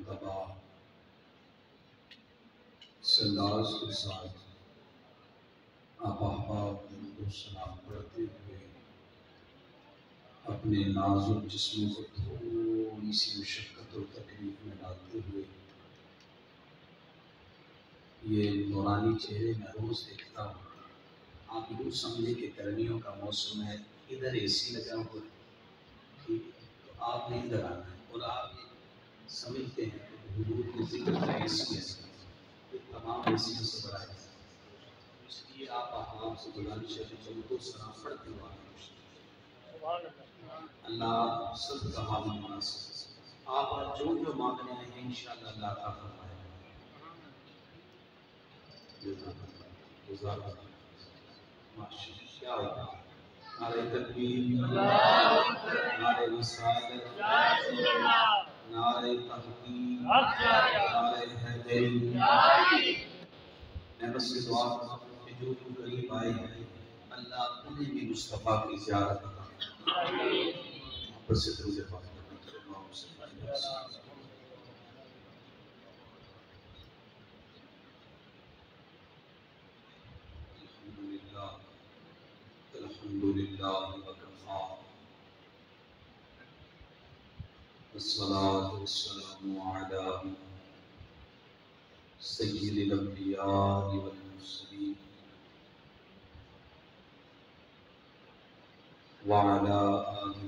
مرتبہ اس انداز کے ساتھ آپ احباب کو سلام پڑھتے ہوئے اپنے نازک جسموں کو تھوڑی سی مشقت اور تکلیف میں ڈالتے ہوئے یہ نورانی چہرے میں روز دیکھتا ہوں. آپ یوں سمجھے کہ گرمیوں کا موسم ہے، ادھر اے سی لگا ہوا ہے، ٹھیک ہے، تو آپ نے ادھر آنا ہے اور آپ یہ سمجھتے ہیں کہ حضور کے ذکر کا اے سی ہے، یہ تمام اے سی سے بڑا ہے. اس لیے آپ احباب سے گزارش ہے کہ چلو تو سلام پڑھتے ہوا اللہ سب کا حامی مناسب. آپ آج جو مانگنے آئے ہیں انشاءاللہ اللہ عطا فرمائے گا. جزاک اللہ ماشاءاللہ. کیا ہوگا؟ نعرہ تکبیر، نعرہ رسالت، نعرہ تحقیق، نعرہ حیدری. میں بس یہ دعا کرتا ہوں کہ جو قریب آئے ہیں اللہ انہیں بھی مصطفیٰ کی زیارت عطا فرمائے. بس اتنے سے بات کرتے ہیں. اللہم صلی اللہ علیہ وسلم. الحمدللہ وکفا والصلاة والسلام علی سید الانبیاء والمرسلین وعلی آلہ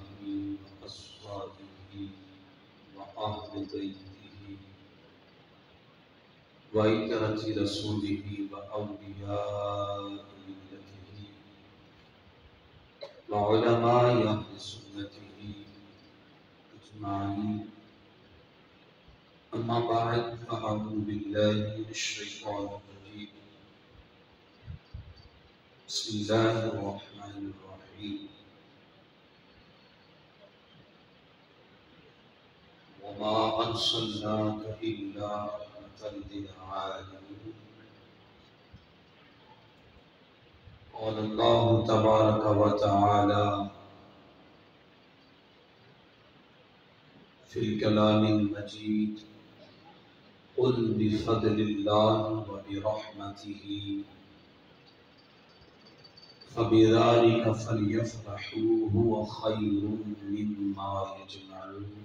واصحابہ وأہل بیتہ وعترۃ رسولہ وأولیاء ملتہ وعلماء اہل سنتہ اجمعین. اما بعد فاعوذ باللہ من الشیطان الرجیم. بسم اللہ الرحمن الرحیم. وما ارسلناک الا رحمۃ للعالمین. قال اللہ تبارک و تعالی فی الکلام المجید قل بفضل اللہ وبرحمتہ فبذلک فلیفرحوا هو خیر مما یجمعون.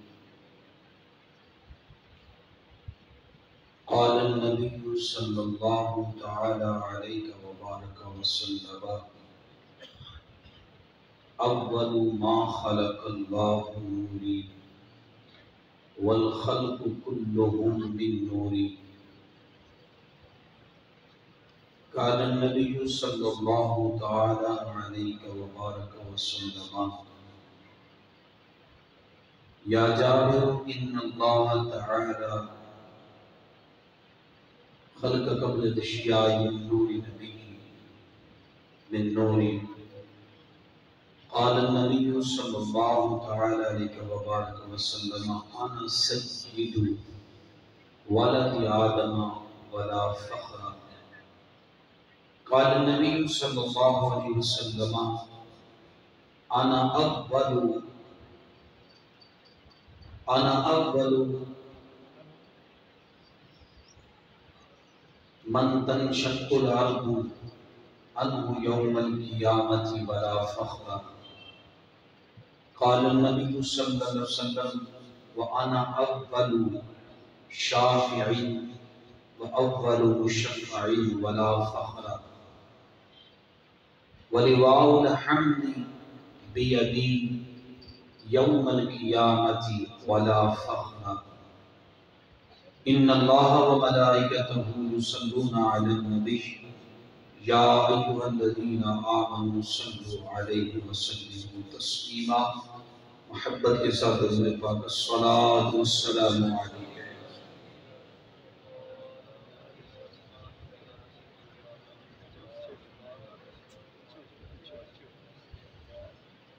قال النبی صلی اللہ تعالی علیہ وبارک وسلم اول ما خلق اللہ نوری والخلق كلهم من نوری. قال النبی صلی اللہ تعالی علیہ وبارک وسلم یا جابر ان اللہ تعالی خلق قبل الاشیاء من نور نبی من نوری. قال النبی صلی اللہ تعالی علیہ وبارک وسلم انا سید ولد آدم ولا فخر. قال النبی صلی اللہ علیہ وسلم انا اول من تنشق الارض عنه یوم القیامت ولا فخر. قال النبی صلی اللہ علیہ وسلم وانا اول شافع واول مشفع ولا فخر ولواء الحمد بیدی یوم القیامت ولا فخر. ان اللہ وملائکتہ یصلون علی النبی یا ایھا الذین آمنوا صلوا علیہ وسلموا تسلیما. محبت کے ساتھ حضور پاک الصلاۃ والسلام علیہ.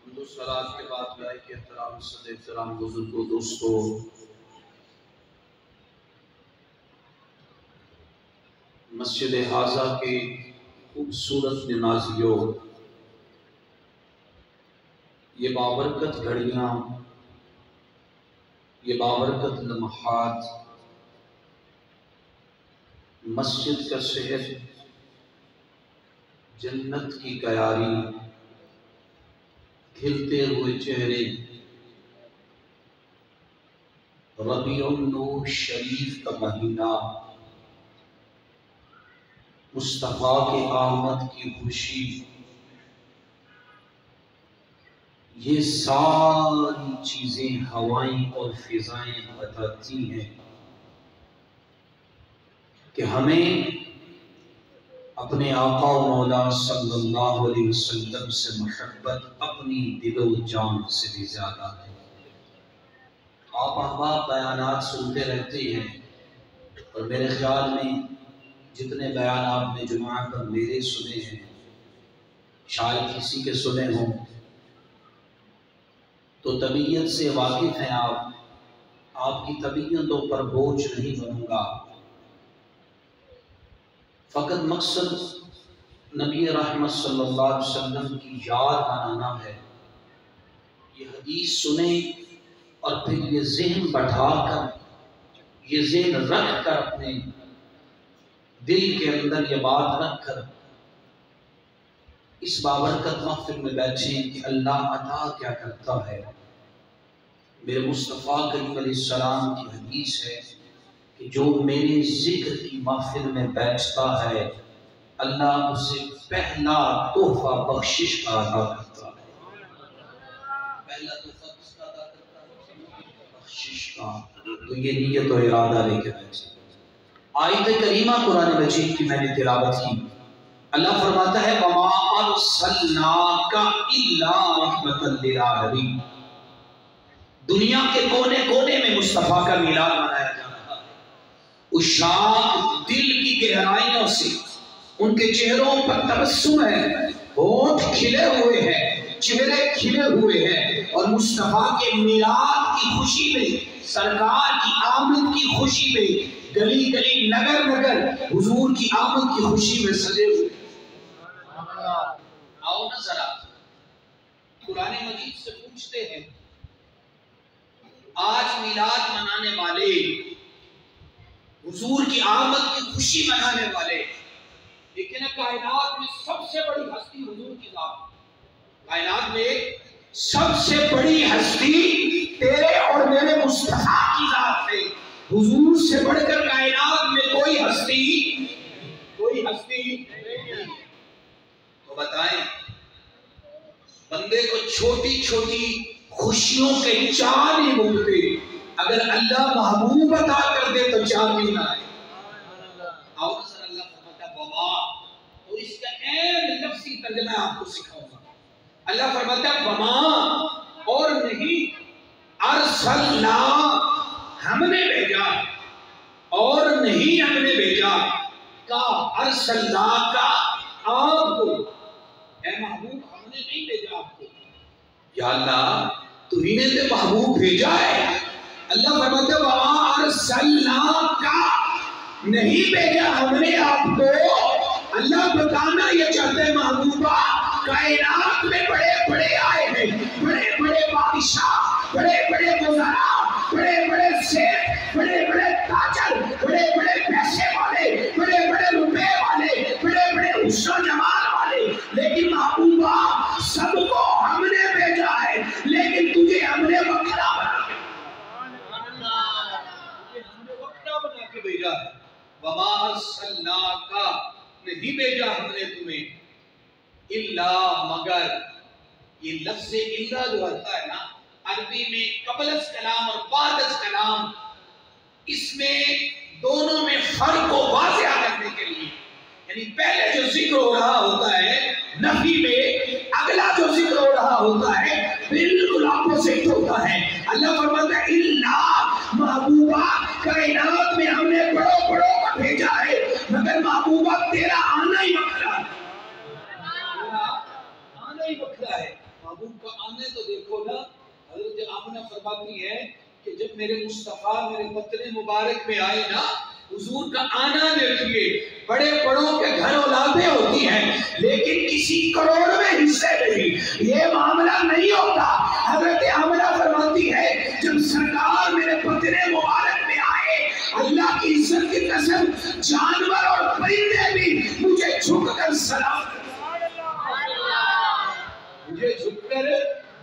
حمد و صلاۃ کے بعد گائے کے احترام صد احترام بزرگوں دوستو، مسجد حاضہ کے خوبصورت نمازیوں، یہ بابرکت گھڑیاں، یہ بابرکت لمحات مسجد کا شہر، جنت کی کیاری، کھلتے ہوئے چہرے، ربیع النور شریف کا مہینہ، مصطفیٰ کے آمد کی خوشی، یہ ساری چیزیں ہوائیں اور فضائیں بتاتی ہیں کہ ہمیں اپنے آقا و مولا صلی اللہ علیہ وسلم سے محبت اپنی دل و جان سے بھی زیادہ ہے۔ آپ احباب بیانات سنتے رہتے ہیں، اور میرے خیال میں جتنے بیان آپ نے جمعہ پر میرے سنے ہیں، شاید کسی کے سنے ہوں، تو طبیعت سے واقف ہیں آپ کی طبیعتوں پر بوجھ نہیں بنوں گا، فقط مقصد نبی رحمت صلی اللہ علیہ وسلم کی یاد بنانا ہے۔ یہ حدیث سنیں اور پھر یہ ذہن بٹھا کر، یہ ذہن رکھ کر، اپنے دل کے اندر یہ بات رکھ کر اس بابرکت محفل میں بیٹھیں کہ اللہ عطا کیا کرتا ہے۔ میرے مصطفیٰ کریم علیہ السلام کی حدیث ہے کہ جو میرے ذکر کی محفل میں بیٹھتا ہے، اللہ اسے پہلا تحفہ بخشش کا عطا کرتا ہے۔ پہلا تحفہ کس کا عطا کرتا ہے؟ بخشش کا۔ تو یہ نیت و ارادہ لے کے بیٹھے۔ آیت کریمہ قرآن مجید کی میں نے تلاوت کی، اللہ فرماتا ہے وَمَا أَرْسَلْنَاكَ إِلَّا رَحْمَةً لِلْعَالَمِينَ۔ دنیا کے کونے کونے میں مصطفیٰ کا میلاد منایا جا رہا ہے۔ عشاق دل کی گہرائیوں سے ان کے چہروں پر تبسم ہے، ہونٹ کھلے ہوئے ہیں، چہرے کھلے ہوئے ہیں، اور مصطفیٰ کے میلاد کی خوشی میں، سرکار کی آمد کی خوشی میں، گلی گلی نگر نگر حضور کی آمد کی خوشی میں سجے ہوئے۔ آؤ نا ذرا قرآن مجید سے پوچھتے ہیں، آج میلاد منانے والے، حضور کی آمد کی خوشی منانے والے، لیکن کائنات میں سب سے بڑی ہستی حضور کی ذات، کائنات میں سب سے بڑی ہستی تیرے اور میرے مصطفیٰ کی ذات ہے۔ حضور سے بڑھ کر کائنات میں کوئی ہستی نہیں۔ تو بتائیں، بندے کو چھوٹی چھوٹی خوشیوں کے چار نہیں ملتے، اگر اللہ محبوب عطا کر دے تو چار بھی نہ آئے۔ آؤ سر، اللہ فرماتا ہے وما، اور اس کا عین لفظی ترجمہ آپ کو سکھاؤں گا۔ اللہ فرماتا ہے وما، اور نہیں، ارسلنا، ہم نے بھیجا، اور نہیں ہم نے بھیجا، کا ارسلنا کا آپ کو، اے محبوب ہم نے نہیں بھیجا آپ کو۔ یا اللہ تو ہی نے تے محبوب بھیجا ہے۔ اللہ فرماتے ہیں وَمَا أَرْسَلْنَاكَ، نہیں بھیجا ہم نے آپ کو۔ اللہ بتانا یہ چاہتے ہیں محبوبہ، کائنات میں بڑے بڑے آئے ہیں، بڑے بڑے بادشاہ، بڑے بڑے وزراء، بڑے بڑے شیخ، بڑے بڑے تاجر، بڑے بڑے پیسے والے، بڑے بڑے روپے والے، بڑے بڑے حسن و جمال والے، لیکن محبوبہ سب کو ہم نے بھیجا ہے، لیکن تجھے ہم نے وکلا بنا کے بھیجا ہے۔ وَمَا أَرْسَلْنَاكَ، نہیں بھیجا ہم نے تمہیں، الا مگر، یہ لفظ الا جو ہوتا ہے نا عربی میں قبل از کلام اور بعد از کلام، اس میں دونوں میں فرق کو واضح کرنے کے لیے، یعنی پہلے جو ذکر ہو رہا ہوتا ہے نفی میں، اگلا جو ذکر ہو رہا ہوتا ہے بالکل اپوزٹ ہوتا ہے۔ اللہ فرماتا ہے الا، محبوبہ کائنات میں ہم نے بڑوں بڑوں کو بھیجا ہے، مگر محبوبہ تیرا آنا ہی وکھرا ہے، آنا ہی وکھرا ہے۔ محبوب کا آنے تو دیکھو نا، حضرت آمنہ فرماتی ہے کہ جب میرے مصطفیٰ میرے بطن مبارک میں آئے نا، حضور کا آنا دیکھئے، بڑے بڑوں کے گھر اولادیں ہوتی ہیں لیکن کسی کروڑ میں حصے نہیں، یہ معاملہ نہیں ہوتا۔ حضرت آمنہ فرماتی ہے جب سرکار میرے بطن مبارک میں آئے، اللہ کی عزت کی قسم، جانور جھک کر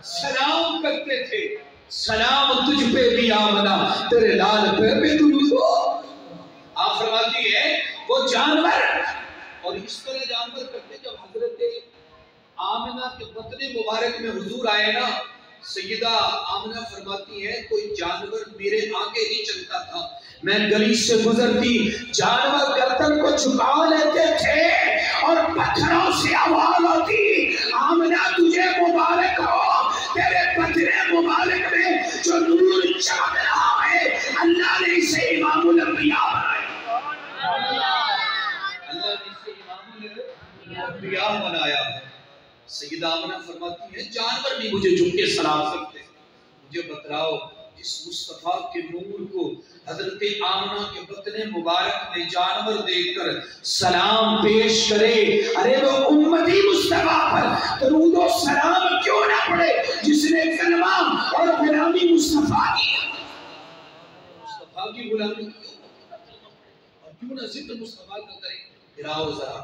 سلام کرتے تھے. سلام تجھ پہ بھی آمنا تیرے لال پہ بھی درود ہو. آپ فرماتی ہے وہ جانور اور اس طرح جانور کرتے. جب حضرت آمنہ کے بطن مبارک میں حضور آئے نا, سیدہ آمنہ فرماتی ہے کوئی جانور میرے آگے نہیں چلتا تھا. میں گلی سے گزرتی, جانور گردن کو جھکا لیتے تھے اور پتھروں سے آواز آتی, آمنہ تجھے مبارک ہو, تیرے بطن مبارک میں جو نور چمک رہا ہے اللہ نے اسے امام الانبیاء بنایا. اللہ نے اسے امام الانبیاء بنایا ہے. سیدہ آمنہ فرماتی ہے جانور بھی مجھے جھک کے سلام کرتے ہیں. مجھے بتلاؤ جس مصطفیٰ کے نور کو حضرت آمنہ کے بطن مبارک میں جانور دیکھ کر سلام پیش کرے, ارے وہ امتی مصطفیٰ پر درود و سلام کیوں نہ پڑے جس نے کلمہ اور غلامی مصطفیٰ کی. مصطفیٰ کی غلامی اور کیوں نہ ذکر مصطفیٰ کا کرے. گراؤ ذرا,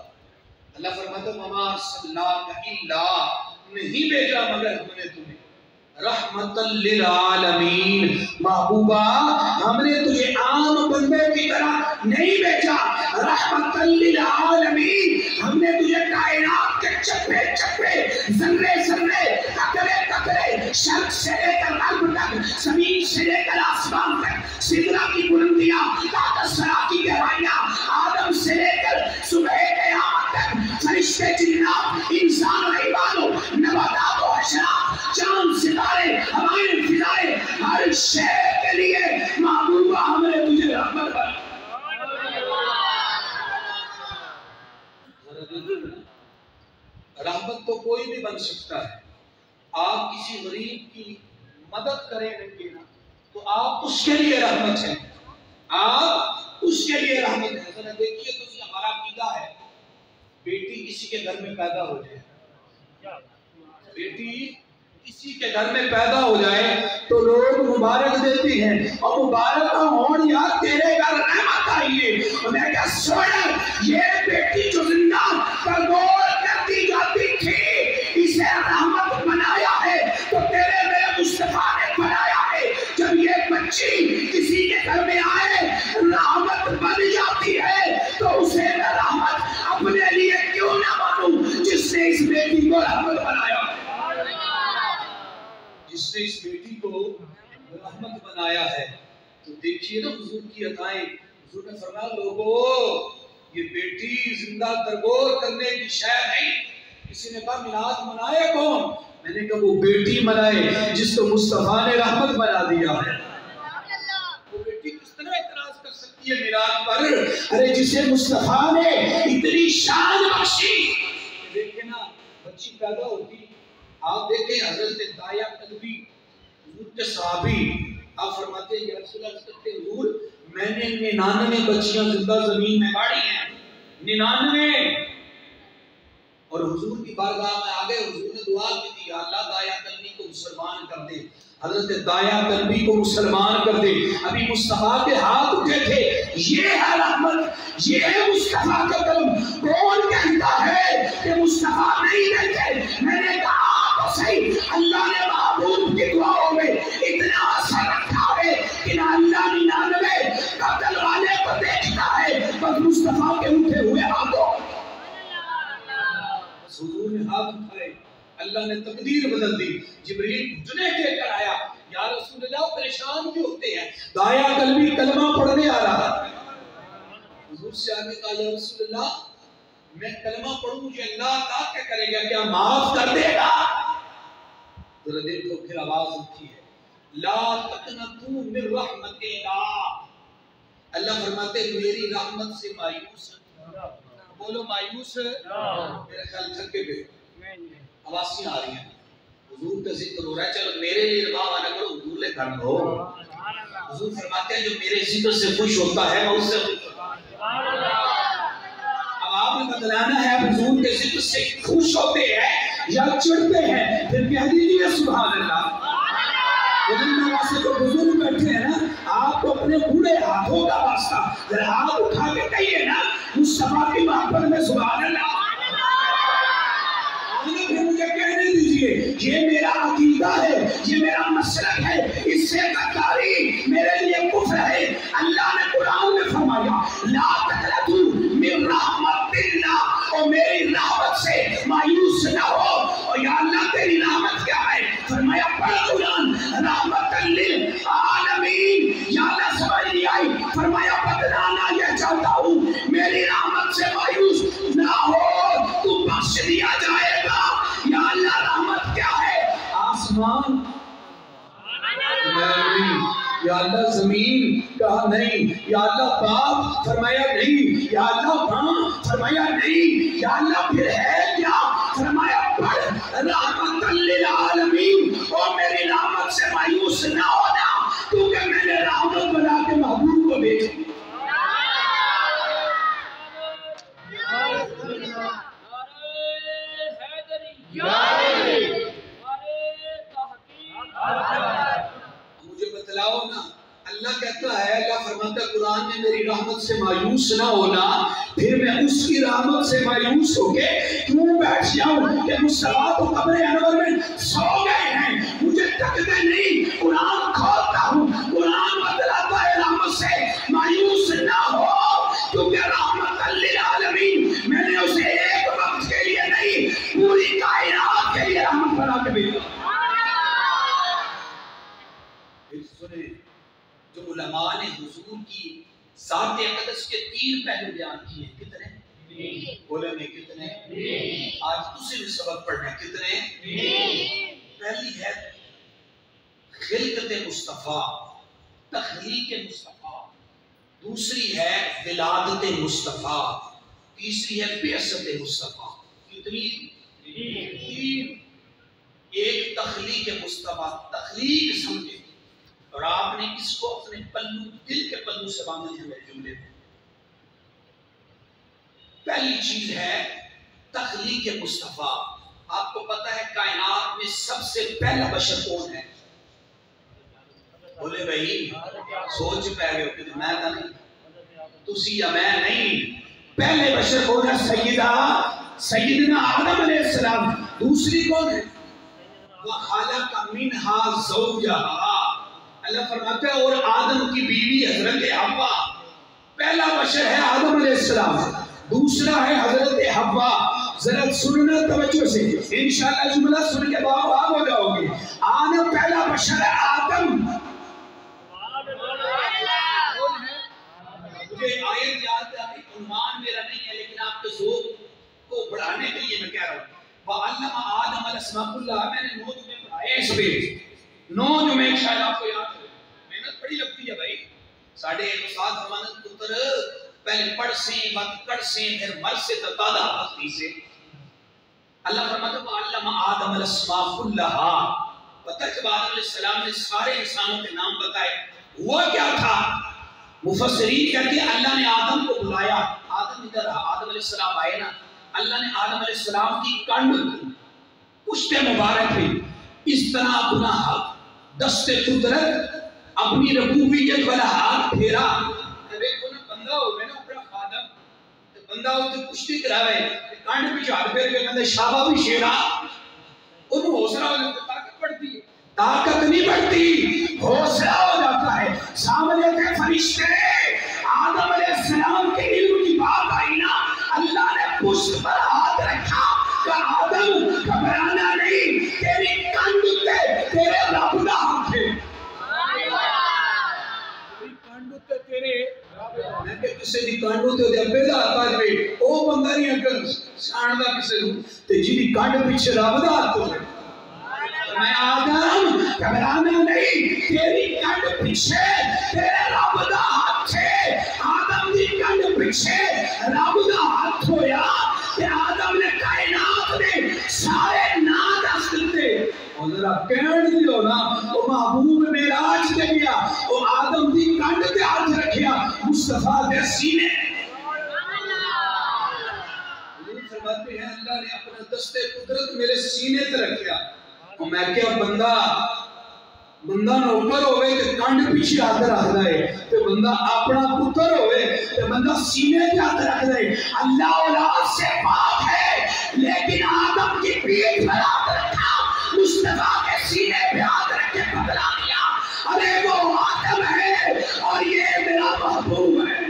اللہ فرماتا وما ارسلناک الا, نہیں بھیجا مگر ہم نے تمہیں رحمت للعالمین. محبوبہ ہم نے تجھے عام بندے کی طرح نہیں بھیجا, رحمت للعالمین ہم نے تجھے کائنات کے چپے چپے ذرے ذرے قطرے قطرے شرق سے لے کر غرب تک, زمین سے لے کر آسمان تک, سدرہ کی بلندیاں تحت الثری کی گہرائیاں, آدم سے لے کر صبح قیامت تک, فرشتے جنات انسان و حیوانوں نباتات و حشرات, چاند ستارے ہوائیں فضائیں, ہر شے کے لیے محبوبہ ہم نے تجھے رحمت بنا. رحمت تو کوئی بھی بن سکتا ہے. آپ کسی غریب کی مدد کریں گے نا تو آپ اس کے لیے رحمت ہیں, آپ اس کے لیے رحمت ہیں. ذرا دیکھیے تو یہ ہمارا عقیدہ ہے, بیٹی کسی کے گھر میں پیدا ہو جائے, بیٹی کسی کے گھر میں پیدا ہو جائے تو لوگ مبارک دیتے ہیں, اور مبارک ہون یا تیرے گھر رحمت آئیے. اور میں کہا سوڑا یہ بیٹی جو زندہ پرگور کرتی جاتی تھی اسے رحمت بنایا ہے تو تیرے میرے مصطفیٰ نے بنایا ہے. جب یہ بچی کسی کے گھر میں آئے رحمت بن جاتی ہے تو اسے میں رحمت اپنے لیے کیوں نہ مانوں جس نے اس بیٹی کو رحمت بنایا, جس نے اس بیٹی کو رحمت بنایا ہے. تو دیکھیے نا حضور کی عطائیں. حضور نے فرمایا لوگوں یہ بیٹی زندہ درگور کرنے کی شے نہیں. کسی نے کہا میلاد منائے کون؟ میں نے کہا وہ بیٹی منائے جس کو مصطفیٰ نے رحمت بنا دیا ہے. وہ بیٹی کس طرح اعتراض کر سکتی ہے میلاد پر؟ ارے جسے مصطفیٰ نے اتنی شان بخشی. دیکھیں نا بچی پیدا ہوتی, آپ دیکھیں حضرت دایا کلبی حضور کے صحابی, آپ فرماتے ہیں یا رسول اللہ کرتے حضور میں نے 99 بچیاں زندہ زمین میں گاڑی ہیں, 99. اور حضور کی بارگاہ میں آگے حضور نے دعا کی تھی, اللہ دایا کلبی کو مسلمان کر دے, حضرت دایا کلبی کو مسلمان کر دے. ابھی مصطفیٰ کے ہاتھ اٹھے تھے, یہ ہے رحمت, یہ ہے مصطفیٰ کا قلم. کون کہتا ہے کہ مصطفیٰ نہیں دیتے؟ میں نے کہا تو صحیح, اللہ نے محبوب کی دعاؤں میں اتنا اثر رکھا ہے کہ نہ اللہ 99 قتل والے کو دیکھتا ہے بس مصطفیٰ کے اٹھے ہوئے ہاتھوں. حضور نے ہاتھ اٹھائے, اللہ نے تقدیر بدل دی. جبریل گھٹنے ٹیک کر آیا, یا رسول اللہ پریشان کیوں ہوتے ہیں؟ دایا کلبی کلمہ پڑھنے آ رہا ہے. حضور سے آگے کہا یا رسول اللہ میں کلمہ پڑھوں مجھے اللہ عطا کیا کرے گا, کیا معاف کر دے گا؟ ذرا دیکھو پھر آواز اٹھی ہے, لا تقنطوا من رحمت اللہ. اللہ فرماتے میری رحمت سے مایوس, بولو مایوس, میرے خیال تھکے ہوئے آوازیں آ رہی ہیں. حضور کا ذکر ہو رہا ہے, چلو میرے لیے دعا نہ کرو, حضور لے کر لو. حضور فرماتے ہیں جو میرے ذکر سے خوش ہوتا ہے میں اس سے خوش ہوتا ہوں. اب آپ نے بتلانا ہے حضور کے ذکر سے خوش ہوتے ہیں یا چڑھتے ہیں, پھر کہہ دیجیے سبحان اللہ. واسطے جو بزرگ بیٹھے ہیں نا, آپ کو اپنے بوڑھے ہاتھوں کا واسطہ ذرا ہاتھ اٹھا کے کہیے نا مصطفیٰ کی محبت میں سبحان اللہ. پھر مجھے کہنے دیجیے لیجئے یہ میرا عقیدہ ہے، یہ میرا مسلک ہے، اس سے غداری میرے لیے کفر ہے۔ اللہ نے قرآن میں فرمایا لا تقنطوا من رحمت اللہ، اور میری رحمت سے مایوس نہ ہو۔ اور یا اللہ تیری رحمت کیا ہے؟ فرمایا پڑھ قرآن رحمت للعالمین۔ یا اللہ سمجھ نہیں آئی؟ فرمایا بدلانا یہ چاہتا ہوں میری رحمت سے مایوس نہ ہو، تو بخش دیا جائے گا۔ یا اللہ رحمت کیا ہے؟ آسمان نہیں، یا اللہ زمین کہا نہیں، یا اللہ باپ فرمایا نہیں، یا اللہ ماں فرمایا نہیں، یا اللہ پھر ہے کیا؟ فرمایا پڑھ رحمت للعالمین، اور میری رحمت سے مایوس نہ ہونا، کیونکہ میں نے رحمت بنا کے محبوب کو بھیجا۔ مجھے بتلاؤ نا، اللہ کہتا ہے، اللہ فرماتا ہے قرآن میں میری رحمت سے مایوس نہ ہونا، پھر میں اس کی رحمت سے مایوس ہو کے کیوں بیٹھ جاؤں کہ مصطفیٰ تو قبر انور میں سو گئے ہیں، مجھے تکتے نہیں۔ قرآن کھولتا ہوں، قرآن بتلاتا ہے رحمت سے مایوس نہ ہو، کیونکہ رحمت للعالمین میں نے اسے ایک وقت کے لیے نہیں، پوری کائنات کے لیے رحمت بنا کے بھیجا۔ سنیں، جو علماء نے حضور کی ذات اقدس کے تین پہلو بیان کیے، کتنے؟ بولے میں کتنے؟ آج اسی میں سبق پڑھنا، کتنے؟ پہلی ہے خلقت مصطفیٰ، تخلیق مصطفیٰ، دوسری ہے ولادت مصطفیٰ، تیسری ہے بعثت مصطفیٰ۔ کتنی؟ تین۔ ایک تخلیق مصطفیٰ، تخلیق سمجھے، اور آپ نے اس کو اپنے پلو، دل کے پلو سے باندھنے ہوئے جملے میں۔ پہلی چیز ہے تخلیق مصطفیٰ۔ آپ کو پتا ہے کائنات میں سب سے پہلا بشر کون ہے؟ بولے بھائی، سوچ پہ گئے ہو کہ میں تھا نہیں، تسی یا میں نہیں۔ پہلے بشر کون ہے؟ سیدنا آدم علیہ السلام۔ دوسری کون ہے؟ وَخَلَقَ مِنْهَا زَوْجَهَا، اللہ فرماتا ہے اور آدم کی بیوی حضرت حوا۔ پہلا بشر ہے آدم علیہ السلام، دوسرا ہے حضرت حوا۔ ذرا سننا توجہ سے، انشاءاللہ جملہ سن کے باغ ہو جاؤ گے۔ آدم پہلا بشر ہے، آدم۔ مجھے آیت یاد آ رہی، عنوان میرا نہیں ہے لیکن آپ کے ذوق کو بڑھانے کے لیے میں کہہ رہا ہوں۔ وَعَلَّمَ آدَمَ الْأَسْمَاءَ كُلَّهَا، میں نے 9 جمعے پڑھائے اس پہ، 9 جمعے شاید آپ کو یاد ہو۔ محنت بڑی لگتی ہے بھائی، ساڑھے استاد ہمانت پتر پہلے پڑھ سیں، بعد کڑھ سیں، پھر مر سے تتادہ بھکتی سے۔ اللہ فرماتا ہے وَعَلَّمَ آدَمَ الْأَسْمَاءَ كُلَّهَا، پتہ ہے جب آدم علیہ السلام نے سارے انسانوں کے نام بتائے، ہوا کیا تھا؟ مفسرین کہتے ہیں اللہ نے آدم کو بلایا، آدم ادھر آدم علیہ السلام آئے نا، اللہ نے آدم علیہ السلام کی کنڈ پشت مبارک پہ اس طرح گناہ دست قدرت اپنی ربوبیت والا ہاتھ پھیرا۔ دیکھو نا، بندہ ہو گئے نا اپنا خادم، بندہ ہو تو کشتی کراوے، کنڈ پہ ہاتھ پھیر کے کہتے شابہ بھی شیرا، انہوں حوصلہ ہو جاتا، طاقت بڑھتی ہے، طاقت نہیں بڑھتی، حوصلہ ہو جاتا ہے۔ سامنے کے فرشتے آدم علیہ السلام کے علم کی بات آئی نا، اللہ نے پشت پر ہاتھ رکھا کہ آدم گھبرانا نہیں، تیری کنڈ تے تیرے رب دا ہاتھ ہے، تیری کنڈ تے تیرے میں کہ کسے دی کنڈ تے دے ابے دا ہاتھ پہ او بندہ نہیں اگر ساندہ کسے نو تے جی دی کنڈ پیچھے رب دا ہاتھ ہے۔ میں آدم گھبرانا نہیں، تیری کنڈ پیچھے تیرے رب دا ہاتھ ہے۔ آدم دی کنڈ پیچھے رب دا ہاتھ ہویا کہ آدم نے کائنات نے سارے نا دست دیتے۔ اور ذرا کہن دیو نا، وہ محبوب معراج تے گیا، وہ آدم دی کنڈ تے ہاتھ رکھیا، مصطفیٰ دے سینے۔ حضور فرماتے ہیں اللہ نے اپنا دست قدرت میرے سینے تے رکھیا، اور میں کیا بندہ نوکر ہوئے تے کنڈ پیچھے ہاتھ رکھ دے، تے بندہ اپنا پتر ہوئے تے بندہ سینے تے ہاتھ رکھ دے۔ اللہ اولاد سے پاک ہے لیکن آدم کی پیٹھ پر ہاتھ رکھا، مصطفیٰ کے سینے پہ ہاتھ رکھ کے بتلا دیا ارے وہ آدم ہے اور یہ میرا محبوب ہے.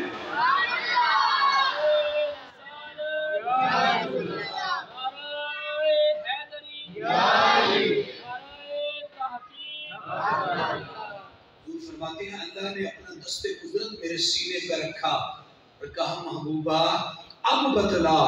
فرماتے ہیں اللہ نے اپنا دست قدرت میرے سینے پہ رکھا اور کہا محبوبہ اب بتلا.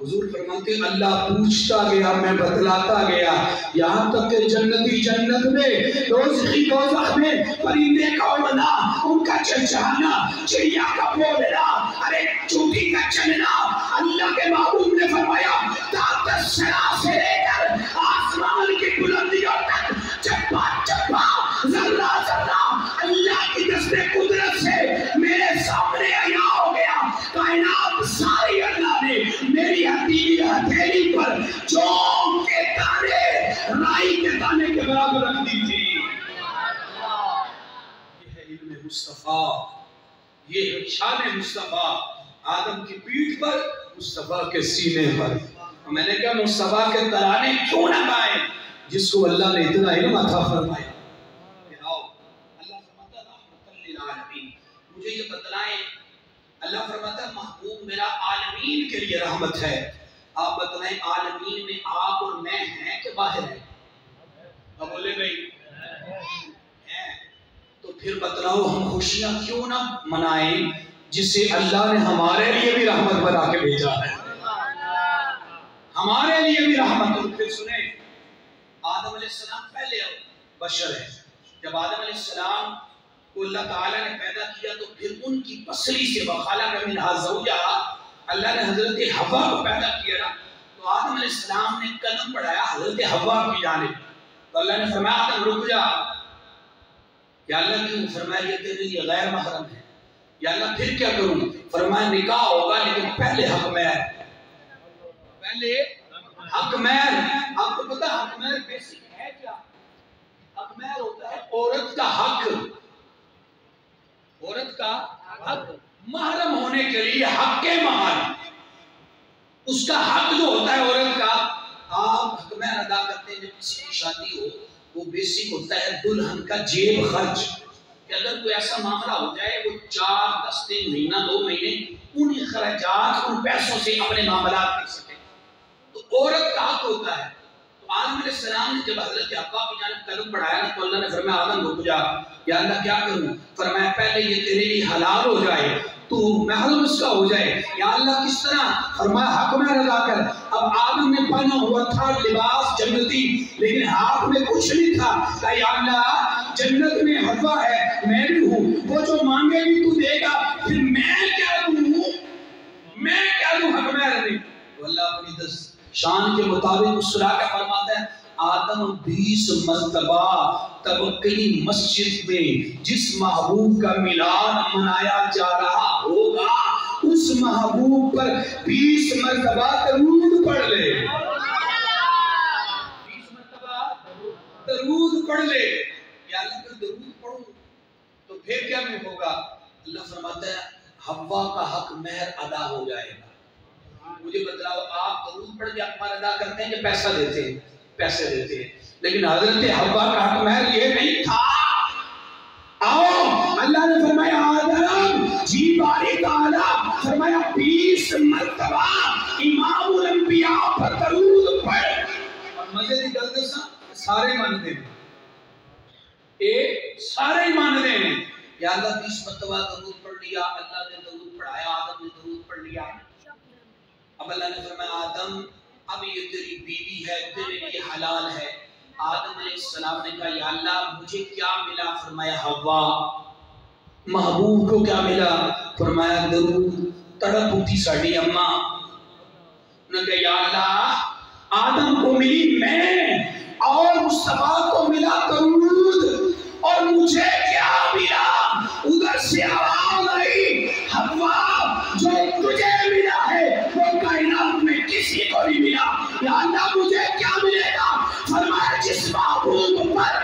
حضور فرماتے ہیں اللہ پوچھتا گیا میں بتلاتا گیا یہاں تک کہ جنتی جنت میں دوزخی دوزخ میں پرندے کا اڑنا ان کا چہچہانا چڑیا کا بولنا ارے چوٹی کا چلنا اللہ کے محبوب نے فرمایا تحت الثری سے لے کر آسمان کی بلندیوں تک چپا چپا ذرہ ذرہ اللہ کی دست قدرت سے میرے سامنے عیاں ہو گیا. کائنات ساری اللہ نے میری ہتھیلی پر چوم کے دانے رائی کے دانے کے برابر رکھ دی تھی. یہ ہے علم مصطفیٰ, یہ ہے شان مصطفیٰ. آدم کی پیٹھ پر مصطفیٰ کے سینے پر. میں نے کہا مصطفیٰ کے ترانے کیوں نہ گائیں جس کو اللہ نے اتنا علم عطا فرمایا. مجھے یہ بتلائیں اللہ فرماتا ہے محبوب میرا عالمین کے لیے رحمت ہے. آپ بتلائیں عالمین میں آپ اور میں ہیں کہ باہر ہیں؟ اب بولے بھائی ہیں تو پھر بتلاؤ ہم خوشیاں کیوں نہ منائیں جسے اللہ نے ہمارے لیے بھی رحمت بنا کے بھیجا ہے, ہمارے لیے بھی رحمت. اور پھر سنیں آدم علیہ السلام پہلے بشر ہے. جب آدم علیہ السلام کو اللہ تعالیٰ نے پیدا کیا تو پھر ان کی پسلی سے وخلق منہا زوجہا اللہ نے حضرت حوا کو پیدا کیا نا تو آدم علیہ السلام نے قدم بڑھایا حضرت حوا کی جانب تو اللہ نے فرمایا آدم رک جا. یا اللہ کیوں؟ فرمایا یہ تیرے لیے غیر محرم ہے. یا اللہ پھر کیا کروں؟ فرمایا نکاح ہوگا لیکن پہلے حق مہر, پہلے حق مہر. آپ کو پتا حق مہر بیسک ہے کیا؟ حق مہر ہوتا ہے عورت کا حق, عورت کا حق محرم ہونے کے لیے حق کے مہر, اس کا حق جو ہوتا ہے عورت کا. آپ حق مہر ادا کرتے ہیں جب کسی کی شادی ہو وہ بیسک ہوتا ہے دلہن کا جیب خرچ کہ اگر کوئی ایسا معاملہ ہو جائے وہ 4-10 دن مہینہ 2 مہینے ان اخراجات ان پیسوں سے اپنے معاملات کر سکے تو عورت کا حق ہوتا ہے. آدم علیہ السلام نے جب حضرت حوا کی جانب قدم بڑھایا تو اللہ نے فرمایا آدم رک جا. یا اللہ کیا کروں؟ فرمایا پہلے یہ تیرے لیے حلال ہو جائے تو محرم اس کا ہو جائے. یا اللہ کس طرح؟ فرمایا حق مہر ادا کر. اب آدم نے پہنا ہوا تھا لباس جنتی لیکن ہاتھ میں کچھ نہیں تھا. یا اللہ جنت میں حوا ہے میں بھی ہوں, وہ جو مانگے بھی تو دے گا, پھر میں کیا دوں, میں کیا دوں حق مہر نہیں. تو اللہ اپنی شان کے مطابق مسرا کے فرماتا ہے آدم 20 مرتبہ توقعی مسجد میں جس محبوب کا میلاد منایا جا رہا ہوگا اس محبوب پر 20 مرتبہ درود پڑھ لے, 20 مرتبہ درود پڑھ لے. یا اللہ اگر درود پڑھوں تو پھر کیا میں ہوگا؟ اللہ فرماتا ہے حوا کا حق مہر ادا ہو جائے گا. مجھے بتلاؤ آپ درود پڑھ کے حق مہر ادا کرتے ہیں کہ پیسہ دیتے ہیں؟ پیسے دیتے ہیں. لیکن حضرت حوا کا حق مہر یہ نہیں تھا. آؤ اللہ نے فرمایا آدم جی باری تعالیٰ فرمایا 20 مرتبہ امام الانبیاء پر درود پڑھ. اور مزے کی گل دساں سارے مانتے ہیں, سارے مانتے ہیں. یا اللہ 20 مرتبہ درود پڑھ لیا, اللہ نے درود پڑھایا, آدم نے درود پڑھ لیا. اب اللہ نے فرمایا آدم اب یہ تیری بیوی ہے تیرے لیے حلال ہے. آدم علیہ السلام نے کہا یا اللہ مجھے کیا ملا؟ فرمایا حوا. محبوب کو کیا ملا؟ فرمایا درود. تڑپ اٹھی ساڑی اماں نے کہا یا اللہ آدم کو ملی میں اور مصطفیٰ کو ملا درود اور مجھے کیا ملا؟ ادھر سے آواز آئی حوا جو تجھے ملا ہے وہ کائنات میں کسی کو نہیں ملا. یا اللہ مجھے کیا ملے گا؟ فرمایا جس محبوب پر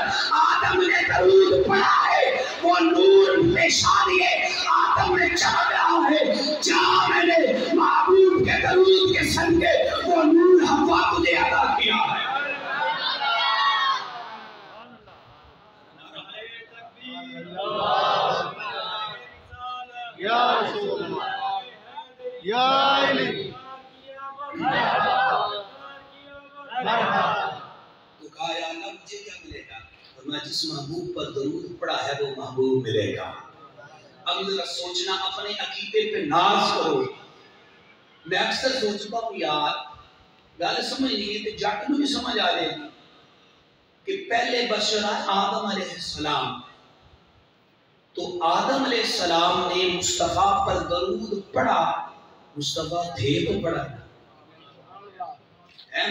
آدم نے درود پڑھا ہے وہ نور پیشانی آدم نے چمک رہا ہے. جا میں نے محبوب کے درود کے صدقے وہ نور حوا تجھے عطا کیا ہے. میں جس محبوب پر درود پڑا ہے وہ محبوب ملے گا۔ اب ذرا سوچنا، اپنے عقیدے پہ ناز کرو۔ میں اکثر سوچتا ہوں یار گل سمجھ نہیں ہے تو جٹ نوں بھی سمجھ آ جائے گی کہ پہلے بشر آدم علیہ السلام، تو آدم علیہ السلام نے مصطفیٰ پر درود پڑھا، مصطفیٰ تھے تو پڑھا،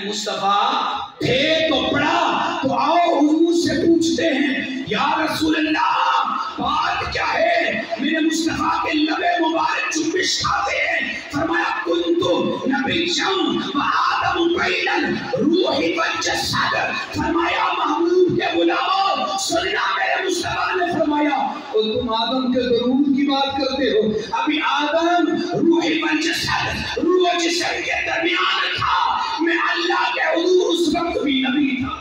مصطفیٰ تھے تو پڑھا۔ تو آؤ حضور سے پوچھتے ہیں یا رسول اللہ بات کیا ہے؟ میرے مصطفیٰ کے لب مبارک چوبش کھاتے ہیں۔ فرمایا کنتو نبیّم و آدم بین الروح والجسد۔ فرمایا محبوب کے غلاموں سننا، میرے مصطفیٰ نے فرمایا تم آدم کے درود کی بات کرتے ہو، ابھی آدم روح والجسد، روح و جسم کے درمیان تھا، میں اللہ کے حضور اس وقت بھی نبی تھا۔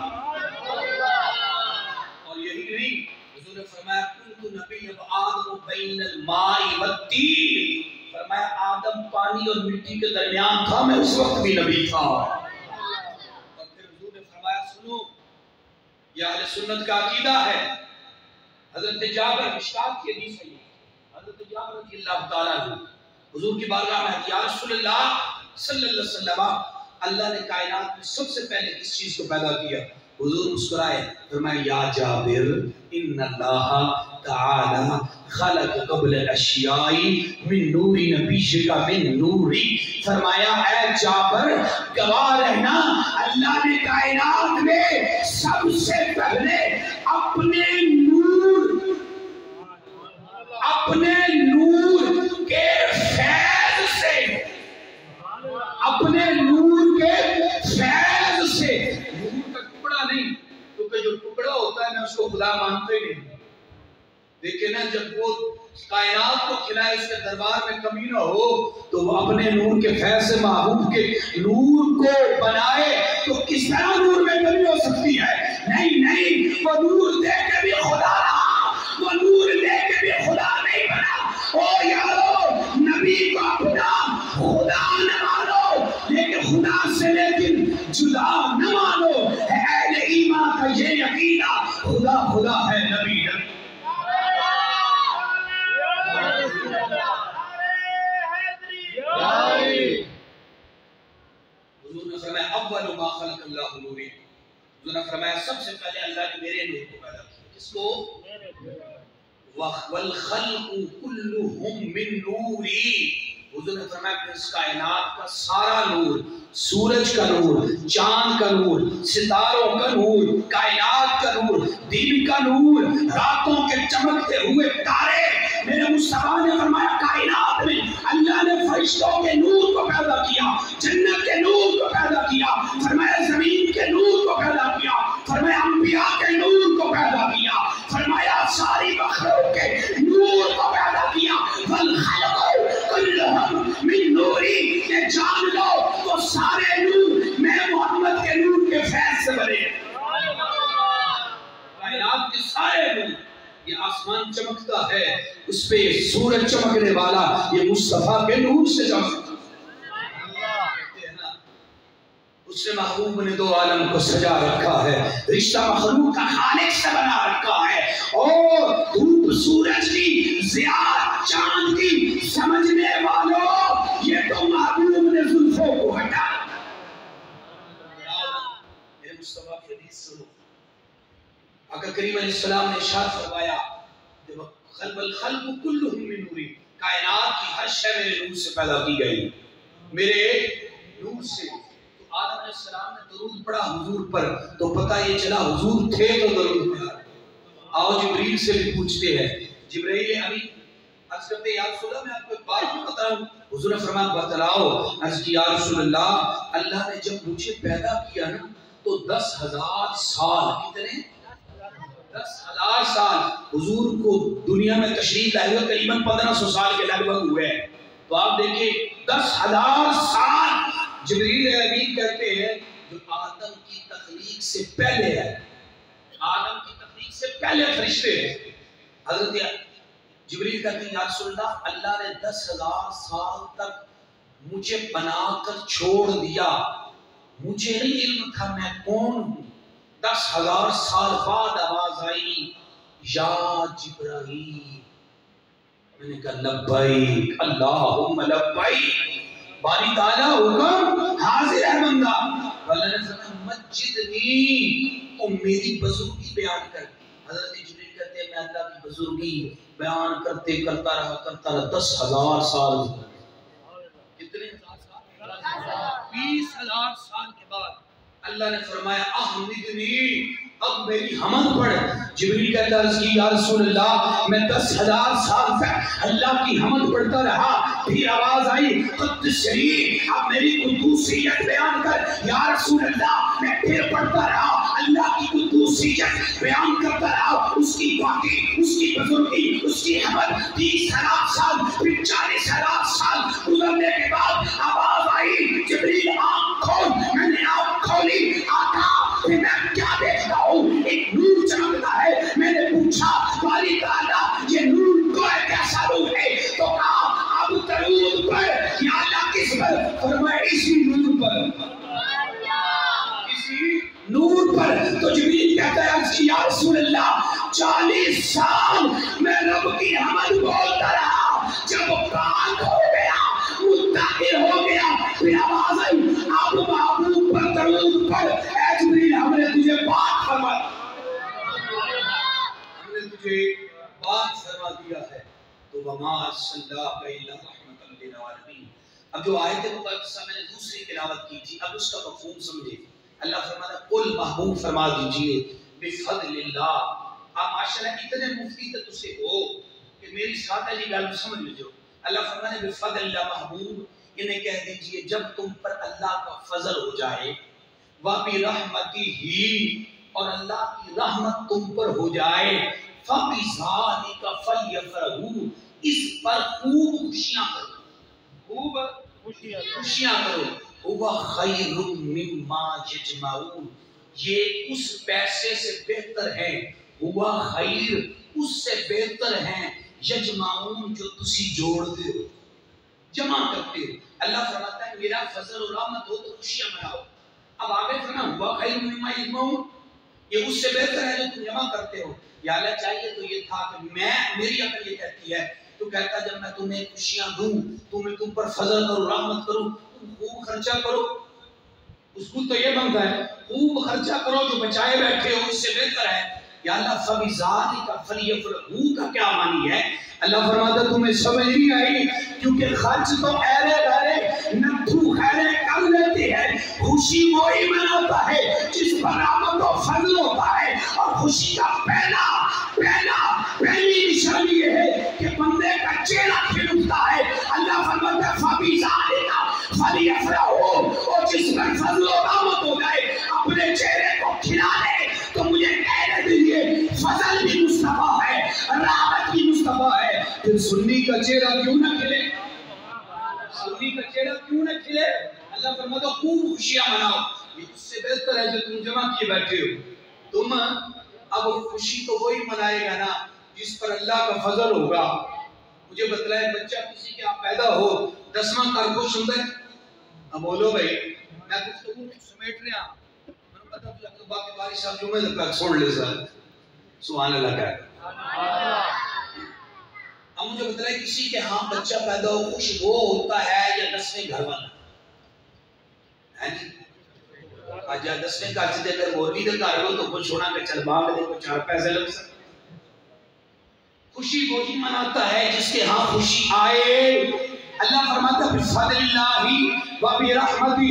اور یہی نہیں، حضور نے فرمایا کنت نبی و آدم بین الماء والطین، فرمایا آدم پانی اور مٹی کے درمیان تھا، میں اس وقت بھی نبی تھا۔ اور پھر حضور نے فرمایا سنو، یہ اہل سنت کا عقیدہ ہے۔ حضرت جابر مشکات کی حدیث ہے، حضرت جابر رضی اللہ تعالیٰ عنہ حضور کی بارگاہ میں یا رسول اللہ صلی اللہ علیہ وسلم، اللہ نے کائنات میں سب سے پہلے کس چیز کو پیدا کیا؟ حضور مسکرائے، فرمایا یا جابر ان اللہ تعالی خلق قبل الاشیاء من نور نبیک من نوری۔ فرمایا اے جابر گواہ رہنا، اللہ نے کائنات میں سب سے پہلے اپنے نور کے فیض سے، اپنے نور کے فیض سے، نور کا ٹکڑا نہیں، کیونکہ جو ٹکڑا ہوتا ہے میں اس کو خدا مانتے نہیں۔ دیکھیں نا جب وہ کائنات کو کھلائے اس کے دربار میں کمی نہ ہو تو وہ اپنے نور کے فیض سے محبوب کے نور کو بنائے تو کس طرح نور میں کمی ہو سکتی ہے؟ نہیں، وہ نور دے کے بھی خدا رہا، وہ نور دے کے بھی خدا نہیں بنا۔ او یارو نبی کو اپنا خدا نہ مانو، لیکن خدا سے لیکن جدا نہ مانو۔ اہل ایمان کا یہ عقیدہ خدا خدا ہے، نبی نبی۔ حضور نے فرمایا اول ما خلق اللہ نوری، حضور نے فرمایا سب سے پہلے اللہ نے میرے نور کو پیدا کیا۔ کس کو؟ والخلق كلهم من نوری، حضور نے فرمایا کہ اس کائنات کا سارا نور، سورج کا نور، چاند کا نور، ستاروں کا نور، کائنات کا نور، دن کا نور، راتوں کے چمکتے ہوئے تارے، میرے مصطفیٰ نے فرمایا کائنات میں اللہ نے فرشتوں کے نور کو پیدا کیا، جنت کے نور کو پیدا کیا، فرمایا زمین کے نور کو پیدا کیا، فرمایا انبیاء کے نور کو پیدا کیا، فرمایا ساری مخلوق کے نور کو پیدا کیا۔ والخلق كلهم من نوری، یہ جان لو وہ سارے نور میں محمد کے نور کے فیض سے بنے۔ کائنات کے سارے نور، یہ آسمان چمکتا ہے اس پہ سورج چمکنے والا یہ مصطفیٰ کے نور سے چمکتا ہے۔ اس سے محبوب نے دو عالم کو سجا رکھا ہے، رشتہ مخلوق کا خالق سے بنا رکھا ہے، اور دھوپ سورج کی ضیاء چاند کی سمجھنے والوں یہ تو محبوب نے زلفوں کو ہٹا۔ میرے مصطفیٰ کی حدیث سنو، آقا کریم علیہ السلام نے ارشاد فرمایا الخلق كلهم من نوری، کائنات کی ہر شے میرے نور سے پیدا کی گئی، میرے نور سے۔ تو آدم علیہ السلام نے درود پڑھا حضور پر تو پتہ یہ چلا حضور تھے تو درود پڑھا۔ آؤ جبریل سے بھی پوچھتے ہیں، جبریل امین عرض کرتے یا رسول اللہ میں آپ کو ایک بات بتاؤں، حضور نے فرمایا بتلاؤ۔ عرض کی یا رسول اللہ، اللہ نے جب مجھے پیدا کیا نا تو 10,000 سال، کتنے؟ 10,000 سال حضور کو دنیا میں تشریف لائے ہوئے تقریباً 1500 سال کے لگ بھگ ہوئے ہیں۔ تو آپ دیکھیں 10,000 سال جبریل امین کہتے ہیں جو آدم کی تخلیق سے پہلے ہے، آدم کی تخلیق سے پہلے فرشتے ہیں۔ حضرت جبریل کہتے ہیں یا رسول اللہ، اللہ نے 10,000 سال تک مجھے بنا کر چھوڑ دیا، مجھے نہیں علم تھا میں کون ہوں۔ 10,000 سال بعد آواز آئی یا جبرائیل. میں نے کہا لبیک اللہم لبیک. باری تعالیٰ حکم حاضر ہے بندہ. اللہ نے فرمایا مجدنی، تو میری بزرگی بیان کر. حضرت جبریل کہتے ہیں میں اللہ کی بزرگی بیان کرتا رہا 10,000 سال. کتنے 20,000 سال کے بعد اللہ نے فرمایا احمدنی، اب میری حمد پڑھ. جبریل کہتا عرض کی یا رسول اللہ میں 10,000 سال تک اللہ کی حمد پڑھتا رہا. پھر آواز آئی قدس شریف، اب میری قدوسیت بیان کر. یا رسول اللہ میں پھر پڑھتا رہا، اللہ کی قدوسیت بیان کرتا رہا، اس کی پاکی، اس کی بزرگی، اس کی حمد. 30,000 سال پھر 40,000 سال گزرنے کے بعد آواز آئی جبریل آنکھ کھول. میں نے آنکھ کھولی. آقا پھر میں کیا دیکھتا ہوں؟ ایک نور چمکتا ہے. میں نے پوچھا باری تعالیٰ یہ نور کو کیسا نور ہے؟ تو کہا اب درود پر. یا اللہ کس پر؟ فرمایا اسی نور پر، اسی نور پر. تو جبریل کہتا ہے یا رسول اللہ 40 سال میں رب کی حمد بولتا رہا. جب پاک ہو گیا، متطہر ہو گیا، پھر آواز آئی اب محبوب پر درود پڑھ. اے جبریل ہم نے تجھے پاک فرمایا، ہم نے تجھے پاک فرما دیا ہے. تو وما ارسلناک الا رحمۃ للعالمین. اب جو آیت مقدسہ میں نے دوسری تلاوت کی تھی، اب اس کا مفہوم سمجھے. اللہ فرماتا قل محبوب فرما دیجئے بفضل اللہ. آپ ماشاءاللہ اتنے مفتی تو تجھے ہو کہ میری سادہ جی گل سمجھ لیجو. اللہ فرمانے بفضل اللہ محبوب انہیں کہہ دیجئے جب تم پر اللہ کا فضل ہو جائے، وَبِرَحْمَتِهِ اور اللہ کی رحمت تم پر ہو جائے، فَبِذَلِكَ فَلْيَفْرَحُوا اس پر خوب خوشیاں کرو، خوب خوشیاں کرو. هُوَ خَيْرٌ مِّمَّا يَجْمَعُونَ یہ اس پیسے سے بہتر ہے. ہوا خیر اس سے بہتر ہیں یجمعون جو تسی جوڑتے ہو، جمع کرتے ہو. اللہ فرماتا ہے میرا فضل و رحمت ہو تو خوشیاں مناؤ. اب آگے فرمایا ہوا خیر مما یجمعون یہ اس سے بہتر ہے جو تم جمع کرتے ہو. یا اللہ چاہیے تو یہ تھا کہ میری عقل یہ کہتی ہے تو کہتا جب میں تمہیں خوشیاں دوں تم پر فضل کروں رحمت کروں تم خوب خرچہ کرو. اصول تو یہ بنتا ہے خوب خرچہ کرو جو بچائے بیٹھے ہو اس سے بہتر ہے. یا اللہ فَبِذَلِكَ فَلْيَفْرَحُوا کا کیا معنی ہے؟ اللہ فرماتا تمہیں سمجھ نہیں آئی کیونکہ خرچ تو ایرے گھرے نتھو خیرے کر لیتی ہے. خوشی وہی مناتا ہے جس پر رحمت و فضل ہوتا ہے. اور خوشی کا پہلی نشانی یہ ہے کہ بندے کا چہرہ کھل اٹھتا ہے. اللہ فرماتا ہے فَبِذَلِكَ فَلْيَفْرَحُوا اور جس پر فضل و رحمت ہو جائے اپنے چہرے کو کھلا لے. تو مجھے کہنے دیجئے فضل بھی مصطفیٰ ہے، رحمت بھی مصطفیٰ ہے. پھر سنی کا چہرہ کیوں نہ کھلے؟ سنی کا چہرہ کیوں نہ کھلے؟ اللہ فرماتا خوب خوشیاں مناؤ یہ اس سے بہتر ہے جو تم جمع کیے بیٹھے ہو. تم اب خوشی تو وہی منائے گا نا جس پر اللہ کا فضل ہوگا. مجھے بتلائے بچہ کسی کے آپ پیدا ہو 10واں کر خوش ہوں گے؟ اب بولو بھائی میں گفتگو سمیٹ رہا باقی باری صاحب جو میں تک چھوڑ لے سر سبحان اللہ کہہ. اب مجھے بتائے کسی کے ہاں بچہ پیدا ہو خوش وہ ہوتا ہے یا 10ویں گھر والا ہے جی؟ آج 10ویں گھر سے اگر مولوی دے گھر ہو تو خوش ہونا کہ چل باغ دے کو 4 پیسے لگ سکتے. خوشی وہی مناتا ہے جس کے ہاں خوشی آئے. اللہ فرماتا ہے بفضل اللہ وبرحمتہ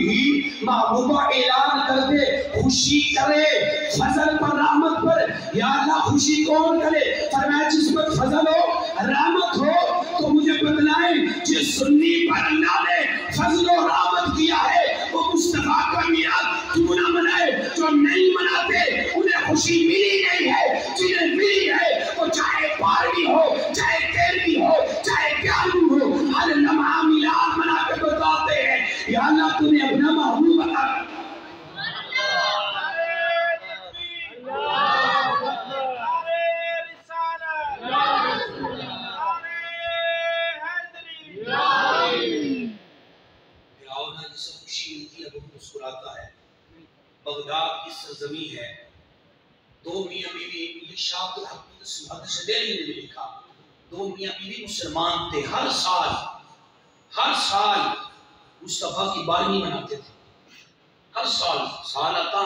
محبوبہ اعلان کر دے خوشی کرے فضل پر رحمت پر. یا اللہ خوشی کون کرے؟ فرمایا جس پر فضل ہو رحمت ہو. تو مجھے بتلائیں جس سنی پر اللہ نے فضل و رحمت کیا ہے وہ مصطفیٰ کا میلاد کیوں نہ منائے؟ جو نہیں مناتے انہیں خوشی ملی نہیں ہے، جنہیں ملی ہے وہ چاہے 12ویں ہو چاہے 13ویں ہو چاہے 11ویں ہو ہر لمحہ میلاد منا کے بتاتے ہیں یا اللہ تو نے اپنا محبوب بنا. بغداد کی سرزمین ہے یہ شاہ عبد الحق حدیث دہلوی نے لکھا، دو میاں بیوی مسلمان تھے، ہر سال مصطفیٰ کی 12ویں مناتے تھے، ہر سال آتا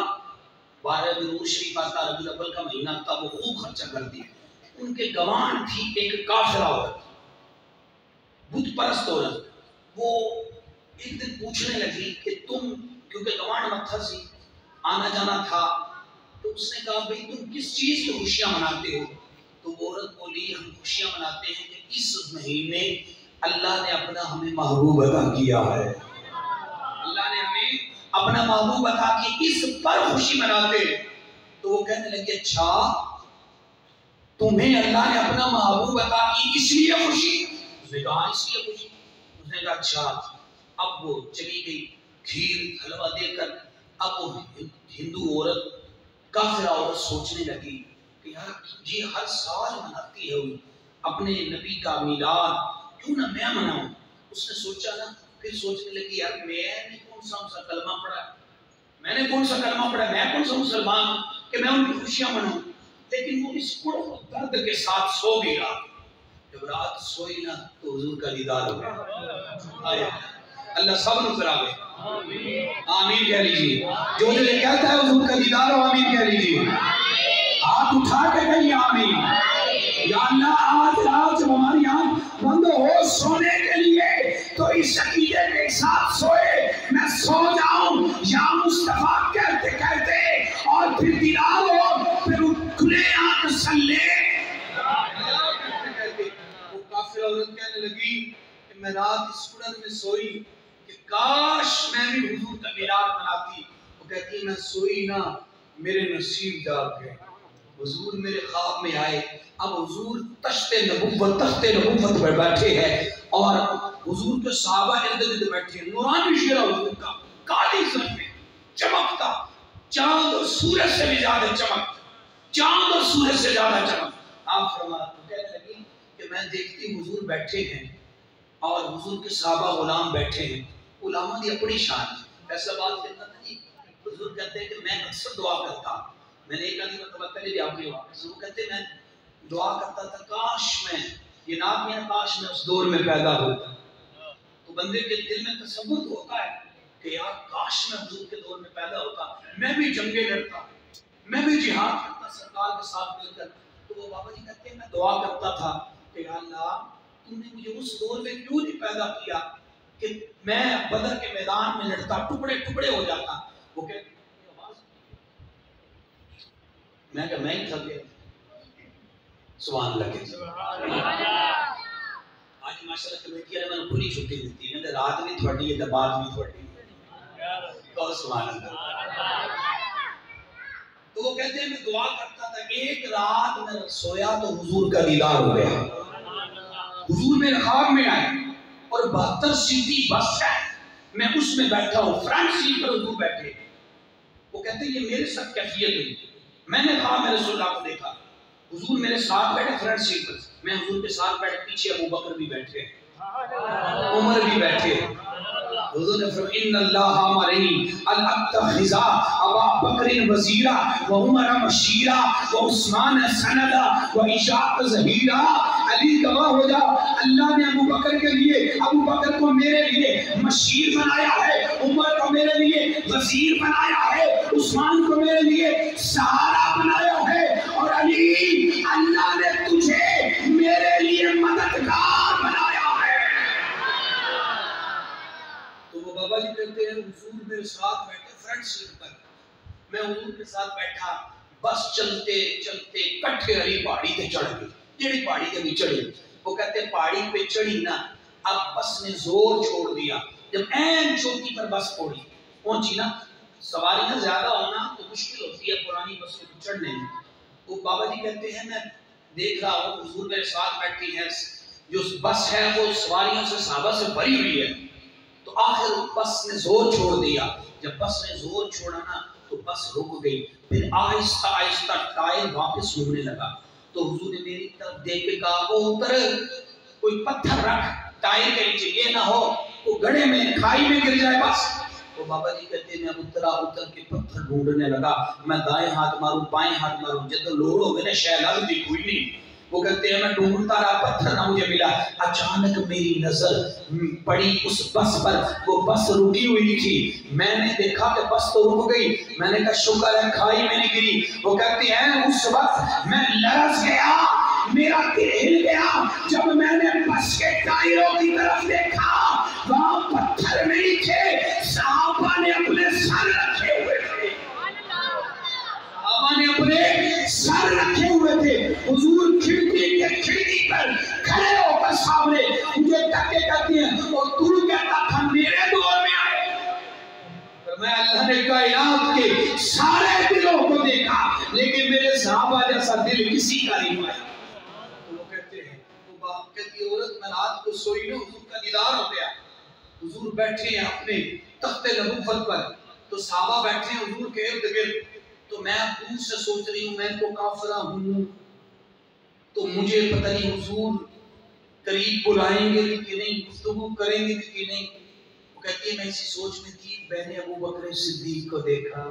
12 میں نور شریف آتا، ربیع الاول کا مہینہ آتا، وہ خوب خرچہ کرتی. ان کے گوان تھی ایک کافرہ عورت، بت پرست عورت. وہ ایک دن پوچھنے لگی کہ تم، کیونکہ گوان متھا سی، آنا جانا تھا، تو اس نے کہا بھئی تم کس چیز کی خوشیاں مناتے ہو؟ تو وہ عورت بولی ہم خوشیاں مناتے ہیں کہ اس مہینے اللہ نے اپنا ہمیں محبوب عطا کیا ہے، اللہ نے ہمیں اپنا محبوب عطا کی، اس پر خوشی مناتے ہیں. تو وہ کہنے لگے اچھا تمہیں اللہ نے اپنا محبوب عطا کی اس لیے خوشی؟ اس نے کہا اس لیے خوشی. اس نے کہا اچھا. اب وہ چلی گئی کھیر حلوہ دے کر. اب وہ ہندو عورت، کافرہ عورت سوچنے لگی کہ یار یہ ہر سال مناتی ہے اپنے نبی کا میلاد، کیوں نہ میں مناؤں. اس نے سوچا نا، پھر سوچنے لگی یار میں نے کون سا کلمہ پڑھا، میں کون سا مسلمان ہوں کہ میں ان کی خوشیاں مناؤں. لیکن وہ اس درد کے ساتھ سو گئی. جب رات سوئی نا تو حضور کا دیدار ہو گیا. اللہ سب نو کراوے، آمین کہہ لیجیے. جو یہ کہتا ہے حضور کا دیدار ہو، آمین کہہ لیجیے. ہاتھ اٹھا کے کہیں آمین. یا اللہ آج رات جب ہماری آنکھ بند ہو سونے کے لیے تو اس عقیدے کے ساتھ سوئے میں سو جاؤں یا مصطفیٰ کہتے کہتے، اور پھر دیدار ہو، پھر کھلے آنکھ سلے. وہ کافر عورت کہنے لگی کہ میں رات اس قدر میں سوئی کہ کاش میں بھی حضور کا میلاد مناتی. وہ کہتی میں سوئی نا، میرے نصیب جاگ گئے، حضور میرے خواب میں آئے. اب حضور تخت نبوت پر بیٹھے ہیں اور حضور کے صحابہ ارد گرد بیٹھے ہیں. نورانی چہرہ حضور کا، کالی زلفیں، چمکتا، چاند اور سورج سے بھی زیادہ چمک، چاند اور سورج سے زیادہ چمک. آپ فرماتے کہنے لگی کہ میں دیکھتی حضور بیٹھے ہیں اور حضور کے صحابہ غلام بیٹھے ہیں. علماء دی اپنی شان ہے. ایسا بات کہتا تھا جی، حضور کہتے ہیں کہ میں اکثر دعا کرتا، میں نے ایک آدھی مرتبہ پہلے بھی آپ کو وہ کہتے ہیں میں دعا کرتا تھا کاش میں، یہ نام میرا کاش میں اس دور میں پیدا ہوتا. تو بندے کے دل میں تصور ہوتا ہے کہ یار کاش میں حضور کے دور میں پیدا ہوتا، میں بھی جنگیں لڑتا، میں بھی جہاد کرتا سرکار کے ساتھ مل کر. تو وہ بابا جی کہتے ہیں میں دعا کرتا تھا کہ یا اللہ تم نے مجھے اس دور میں کیوں نہیں پیدا کیا کہ میں بدر کے میدان میں لڑتا، ٹکڑے ٹکڑے ہو جاتا. وہ کہتے ہیں میں کہ میں ہی تھک گیا. سبحان اللہ کے آج ماشاءاللہ کمیٹی والے میں پوری چھٹی دیتی ہے، رات بھی تھوڑی ہے، بعد بھی تھوڑی ہے. تو سبحان اللہ. تو وہ کہتے ہیں میں دعا کرتا تھا، ایک رات میں سویا تو حضور کا دیدار ہو گیا، حضور میرے خواب میں آئے اور 72 سیٹی بس ہے، میں اس میں بیٹھا ہوں، فرنٹ سیٹ پر حضور بیٹھے. وہ کہتے ہیں یہ میرے ساتھ کیفیت ہوئی، میں نے خواب میں رسول اللہ کو دیکھا، حضور میرے ساتھ بیٹھے فرنٹ سیٹ پر، میں حضور کے ساتھ بیٹھے، پیچھے ابو بکر بھی بیٹھے، عمر بھی بیٹھے. حضور نے فرمایا ان اللہ امرنی ان اتخذ ابا بکر وزیرا وعمر مشیرا وعثمان سندا وعشاق ظہیرا. علی گواہ ہو جا، اللہ نے ابو بکر کے لیے، ابو بکر کو میرے لیے مشیر بنایا ہے، عمر کو میرے لیے وزیر بنایا ہے، عثمان کو میرے لیے سہارا بنایا ہے، اور علی اللہ نے تجھے میرے لیے مددگار بنایا ہے. تو وہ بابا جی کہتے ہیں حضور میرے ساتھ بیٹھے فرنٹ سیٹ پر، میں حضور کے ساتھ بیٹھا، بس چلتے چلتے کٹھے علی پہاڑی تے چڑھ گئی، جیڑی پہاڑی تے بھی چڑھی. وہ کہتے ہیں پہاڑی پہ چڑھی نا، اب بس نے زور چھوڑ دیا، جب این چوٹی پر بس پہنچی نا، سواریاں زیادہ ہونا تو مشکل ہوتی ہے پرانی بسوں کو چڑھنے میں. وہ بابا جی کہتے ہیں میں دیکھ رہا ہوں حضور میرے ساتھ بیٹھی ہے، جو بس ہے وہ سواریوں سے صحابہ سے بھری ہوئی ہے. تو آخر بس نے زور چھوڑ دیا، جب بس نے زور چھوڑا نا تو بس رک گئی، پھر آہستہ آہستہ ٹائر واپس گھومنے لگا. تو حضور نے میری طرف دیکھ کے کہا اوپر کوئی پتھر رکھ ٹائر کے نیچے، یہ نہ ہو وہ گڑھے میں کھائی میں گر جائے بس. وہ بابا جی کہتے ہیں میں اتر کے پتھر ڈھونڈنے لگا، میں دائیں ہاتھ ماروں بائیں ہاتھ ماروں، جب لوڑ ہو گئے نا شہلا بھی کوئی نہیں، وہ کہتے ہیں میں ڈھونڈتا رہا پتھر نہ مجھے ملا، اچانک میری نظر پڑی اس بس پر، وہ بس رکی ہوئی تھی، میں نے دیکھا کہ بس تو رک گئی، میں نے کہا شکر ہے کھائی میں نہیں گری، وہ کہتے ہیں اس وقت میں لرز گیا، میرا دل ہل گیا جب میں نے بس کے ٹائروں کی طرف دیکھا، وہاں پتھر نہیں تھے، صحابہ نے اپنے سر رکھے ہوئے تھے، صحابہ نے اپنے سر رکھے ہوئے تھے، حضور کھڑکی پر کھڑے ہو کر سامنے مجھے ٹکے کہتی ہیں، اور تو کہتا تھا میرے دور میں آئے، میں اللہ نے کائنات کے سارے دلوں کو دیکھا لیکن میرے صحابہ جیسا دل کسی کا نہیں پایا۔ تو وہ کہتے ہیں، وہ باپ کہتی ہے عورت میں رات کو سوئی نہ، حضور کا دیدار ہو گیا، حضور بیٹھے ہیں اپنے تخت نبوت پر، تو صحابہ بیٹھے ہیں حضور کے ارد گرد، تو میں دور سے سوچ رہی ہوں میں تو کافرہ ہوں، تو مجھے پتہ نہیں حضور قریب بلائیں گے کہ نہیں، گفتگو کریں گے کہ نہیں۔ وہ کہتی ہے میں اسی سوچ میں تھی، میں نے ابو بکر صدیق کو دیکھا،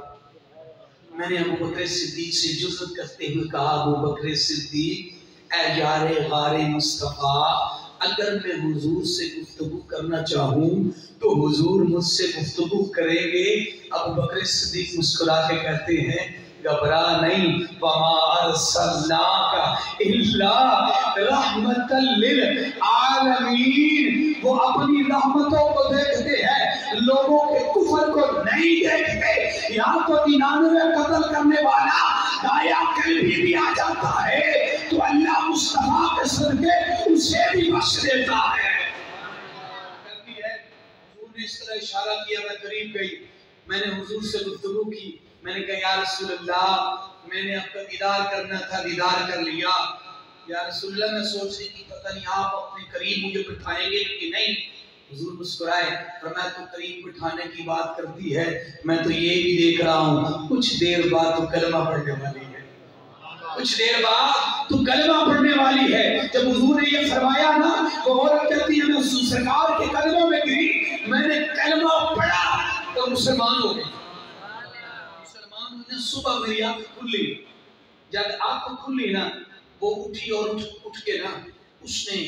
میں نے ابو بکر صدیق سے جرأت کرتے ہوئے کہا ابو بکر صدیق اے یار غار مصطفیٰ، اگر میں حضور سے گفتگو کرنا چاہوں تو حضور مجھ سے گفتگو کریں گے؟ ابو بکر صدیق مسکرا کے کہتے ہیں گھبرا نہیں، وما ارسلناک الا رحمۃ للعالمین، وہ اپنی رحمتوں کو دیکھتے ہیں، لوگوں کے کفر کو نہیں دیکھتے، یہاں تو 99 قتل کرنے والا دایا قلبی بھی آ جاتا ہے تو اللہ مصطفیٰ کے صدقے اسے بھی بخش دیتا ہے۔ حضور نے اس طرح اشارہ کیا، میں قریب گئی، میں نے حضور سے گفتگو کی، میں نے کہا یا رسول اللہ میں نے آپ کا دیدار کرنا تھا، دیدار کر لیا، یا رسول اللہ میں سوچ رہی تھی پتہ نہیں آپ اپنے قریب مجھے بٹھائیں گے کہ نہیں۔ حضور مسکرائے، فرمایا تو قریب بٹھانے کی بات کرتی ہے، میں تو یہ بھی دیکھ رہا ہوں کچھ دیر بعد تو کلمہ پڑھنے والی ہے، کچھ دیر بعد تو کلمہ پڑھنے والی ہے۔ جب حضور نے یہ فرمایا نا، وہ عورت کہتی ہے میں سرکار کے قدموں میں گری، میں نے کلمہ پڑھا تو مسلمان ہو گئی، مسلمان ہونے صبح میری آنکھ کھلی، جب آنکھ کھلی نا وہ اٹھی اور اٹھ کے نا اس نے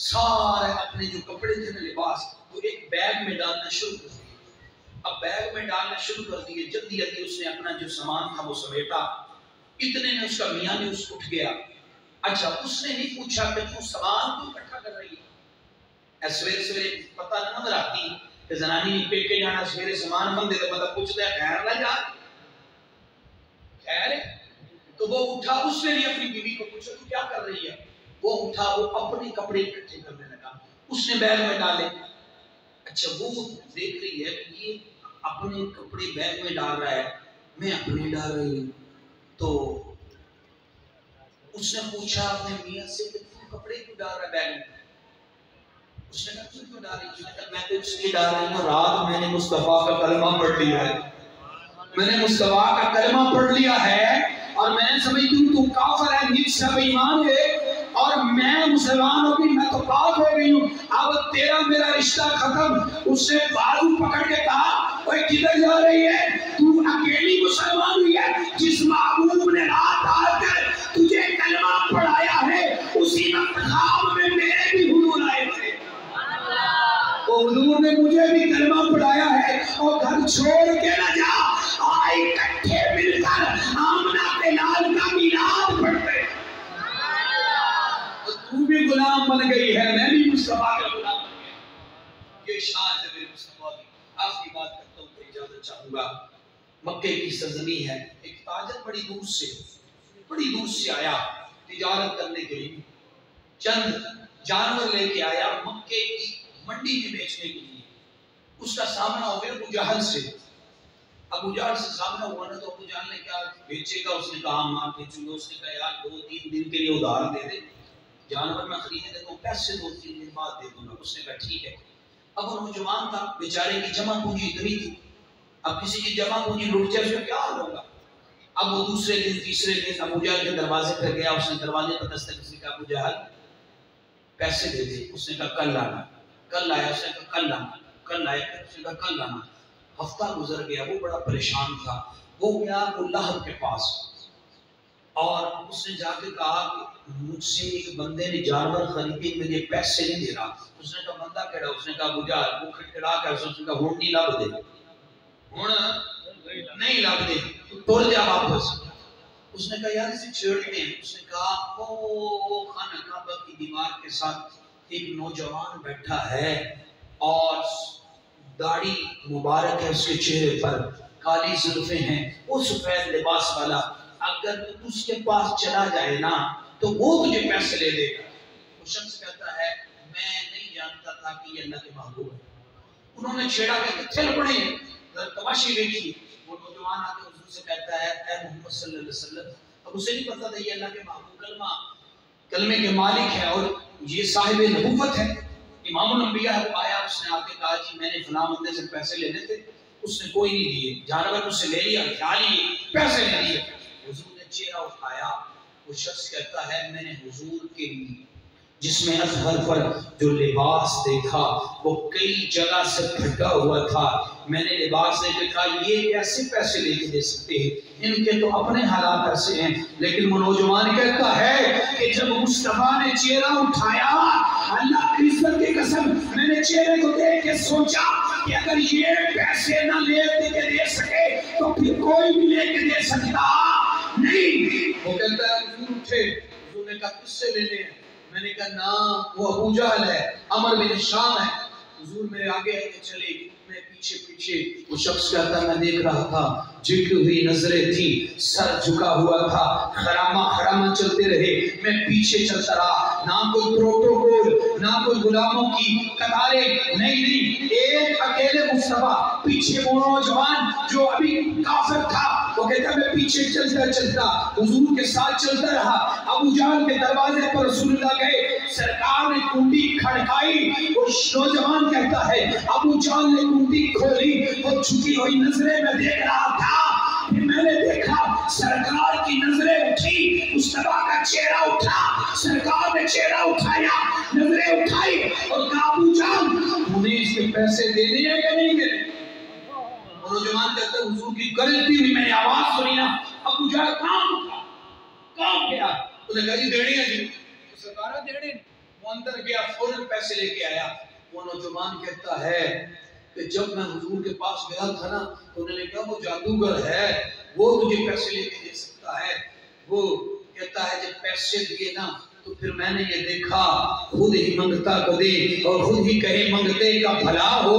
سارے اپنے جو کپڑے تھے نا لباس وہ ایک بیگ میں ڈالنا شروع کر دیے، اب بیگ میں ڈالنا شروع کر دیے، جلدی جلدی اس نے اپنا جو سامان تھا وہ سمیٹا، اتنے میں اس کا میاں نے اس اٹھ گیا، اچھا اس نے نہیں پوچھا کہ تو سامان کیوں اکٹھا کر رہی ہے، سویرے سویرے پتہ نہ نظر آتی کہ زنانی پہ کے جانا سویرے سامان بندے تو مطلب پوچھتا ہے خیر نہ جا خیر، تو وہ اٹھا، اس نے بھی اپنی بیوی کو پوچھا تو کیا کر رہی ہے، وہ اٹھا وہ اپنے کپڑے اکٹھے کرنے لگا، اس نے بیگ میں ڈالے، اچھا وہ دیکھ رہی ہے کہ یہ اپنے کپڑے بیگ میں ڈال رہا ہے، میں اپنے ڈال رہی ہوں، تو اس نے پوچھا اپنے میاں سے کہ تو کپڑے کیوں ڈال رہا ہے بیگ میں، اس نے کہا تو کیوں ڈال رہی ہے، اس نے کہا میں تو اس لیے ڈال رہی ہوں رات میں نے مصطفیٰ کا کلمہ پڑھ لیا ہے، میں نے مصطفیٰ کا کلمہ پڑھ لیا ہے اور میں سمجھتی ہوں تو کافر ہے، نج سے بے ایمان ہے اور میں مسلمان ہو گئی، میں تو پاک ہو گئی ہوں، اب تیرا میرا رشتہ ختم۔ اس نے بازو پکڑ کے کہا اوے کدھر جا رہی ہے، تو اکیلی مسلمان ہوئی ہے، جس محبوب نے رات آ کر تجھے کلمہ پڑھایا ہے اسی وقت خواب میں میرے بھی حضور آئے تھے، اور حضور نے مجھے بھی کلمہ پڑھایا ہے، اور گھر چھوڑ کے نہ جا، آئے اکٹھے مل کر آمنہ کے لال کا میلاد پڑھتے، تو بھی غلام بن گئی ہے، میں بھی مصطفیٰ کا غلام بن گیا۔ یہ شان ہے میرے مصطفیٰ کی۔ آخری بات کرتا ہوں تو اجازت چاہوں گا، مکے کی سرزمین ہے، ایک تاجر بڑی دور سے آیا تجارت کرنے کے لیے، چند جانور لے کے آیا مکے کی منڈی میں بیچنے کے لیے، اس کا سامنا ہو گیا ابو جہل سے، ابو جہل سے سامنا ہوا نا تو ابو جہل نے کیا بیچے گا، اس نے کہا ہم آپ بیچوں گا، اس نے کہا یار 2-3 دن کے لیے ادھار دے دے، جانور میں خریدنے دیتا ہوں، پیسے 2-3 دن بعد دے دوں گا، اس نے کہا ٹھیک ہے۔ اب وہ نوجوان تھا بیچارے کی جمع پونجی اتنی تھی، اب کسی کی جمع پونجی لٹ جائے اس کا کیا حال ہوگا، اب وہ دوسرے دن تیسرے دن ابو جہل کے دروازے پر گیا، اس نے دروازے پر دستک کی، کہا ابو جہل پیسے دے دے، اس نے کہا کل آنا، کل آیا، اس نے کہا کل آنا، کل آیا، اس نے کہا کل آنا، ہفتہ گزر گیا، وہ بڑا پریشان تھا، وہ گیا ابو لہب کے پاس اور اس نے جا کے کہا کہ مجھ سے ایک بندے نے جانور خریدے، مجھے پیسے نہیں دے رہا۔ اس نے کہا بندہ کہڑا؟ اس نے کہا ابو جہل۔ وہ کھڑکھڑا کر اس نے کہا ہون نہیں لب دے، ہون نہیں لب دے، ٹر جا واپس۔ اس نے کہا یار اسے چھیڑتے ہیں۔ اس نے کہا او خانہ کعبہ کی دیوار کے ساتھ ایک نوجوان بیٹھا ہے اور داڑھی مبارک ہے اس کے چہرے پر، کالی زلفیں ہیں، وہ سفید لباس والا، اگر تو اس کے پاس چلا جائے نا تو وہ تجھے پیسے لے دے گا۔ وہ شخص کہتا ہے میں نہیں جانتا تھا کہ یہ اللہ کے محبوب ہے۔ انہوں نے چھیڑا کہ کتنے لپڑے ہیں، تماشی دیکھی۔ وہ نوجوان آ کے حضور سے کہتا ہے اے محمد صلی اللہ علیہ وسلم، اب اسے نہیں پتا تھا یہ اللہ کے محبوب کلمے کے مالک ہے اور یہ صاحب نبوت ہے، امام الانبیاء ہے۔ وہ آیا، اس نے آ کے کہا جی میں نے فلاں بندے سے پیسے لینے تھے، اس نے کوئی نہیں دیے، جانور مجھ سے لے لیا، کھا لیے، پیسے نہیں دیے۔ حضور نے چہرہ اٹھایا، وہ شخص کہتا ہے میں نے حضور کے جس میں اظہر پر جو لباس دیکھا وہ کئی جگہ سے پھٹا ہوا تھا، میں نے لباس دیکھا یہ کیسے پیسے لے کے دے سکتے ہیں، ان کے تو اپنے حالات ایسے ہیں۔ لیکن وہ نوجوان کہتا ہے کہ جب مصطفیٰ نے چہرہ اٹھایا، اللہ کی عزت کی قسم میں نے چہرے کو دیکھ کے سوچا کہ اگر یہ پیسے نہ لے کے دے سکے تو پھر کوئی بھی لے کے دے سکتا نہیں۔ وہ کہتا ہے حضور اٹھے، حضور نے کہا کس سے لینے ہیں؟ میں نے کہا نام وہ ابو جہل ہے، عمر بن شام ہے۔ حضور میرے آگے ہے کہ چلے، میں پیچھے پیچھے۔ وہ شخص کہتا میں دیکھ رہا تھا، جھکی ہوئی نظریں تھی، سر جھکا ہوا تھا، خرامہ خرامہ چلتے رہے، میں پیچھے چلتا رہا، نہ کوئی پروٹوکول، نہ کوئی غلاموں کی قطاریں، نہیں، ایک اکیلے مصطفیٰ، پیچھے وہ نوجوان جو ابھی کافر تھا، وہ کہتا میں پیچھے چلتا چلتا حضور کے ساتھ چلتا رہا۔ ابو جہل کے دروازے پر رسول اللہ گئے، سرکار نے کنڈی کھڑکائی، وہ نوجوان کہتا ہے ابو جہل نے کنڈی کھولی، وہ جھکی ہوئی نظریں میں دیکھ رہا تھا، پھر میں نے دیکھا سرکار کی نظریں اٹھی، مصطفیٰ کا چہرہ اٹھا، سرکار نے چہرہ اٹھایا، نظریں اٹھائی اور کہا ابو جہل انہیں اس کے پیسے دینے ہیں کہ نہیں دینے؟ نوجوان کہتا ہے حضور کی گرجتی ہوئی میں نے آواز سنی نا، ابو جہل کام گیا، انہوں نے کہا جی دینے ہیں جی، سرکارہ دینے ہیں۔ وہ اندر گیا، فوراً پیسے لے کے آیا۔ وہ نوجوان کہتا ہے کہ جب میں حضور کے پاس گیا تھا نا تو انہوں نے کہا وہ جادوگر ہے، وہ تجھے پیسے لے کے دے سکتا ہے۔ وہ کہتا ہے جب پیسے دیے نا تو پھر میں نے یہ دیکھا خود ہی منگتا کو دے اور خود ہی کہے منگتے کا بھلا ہو۔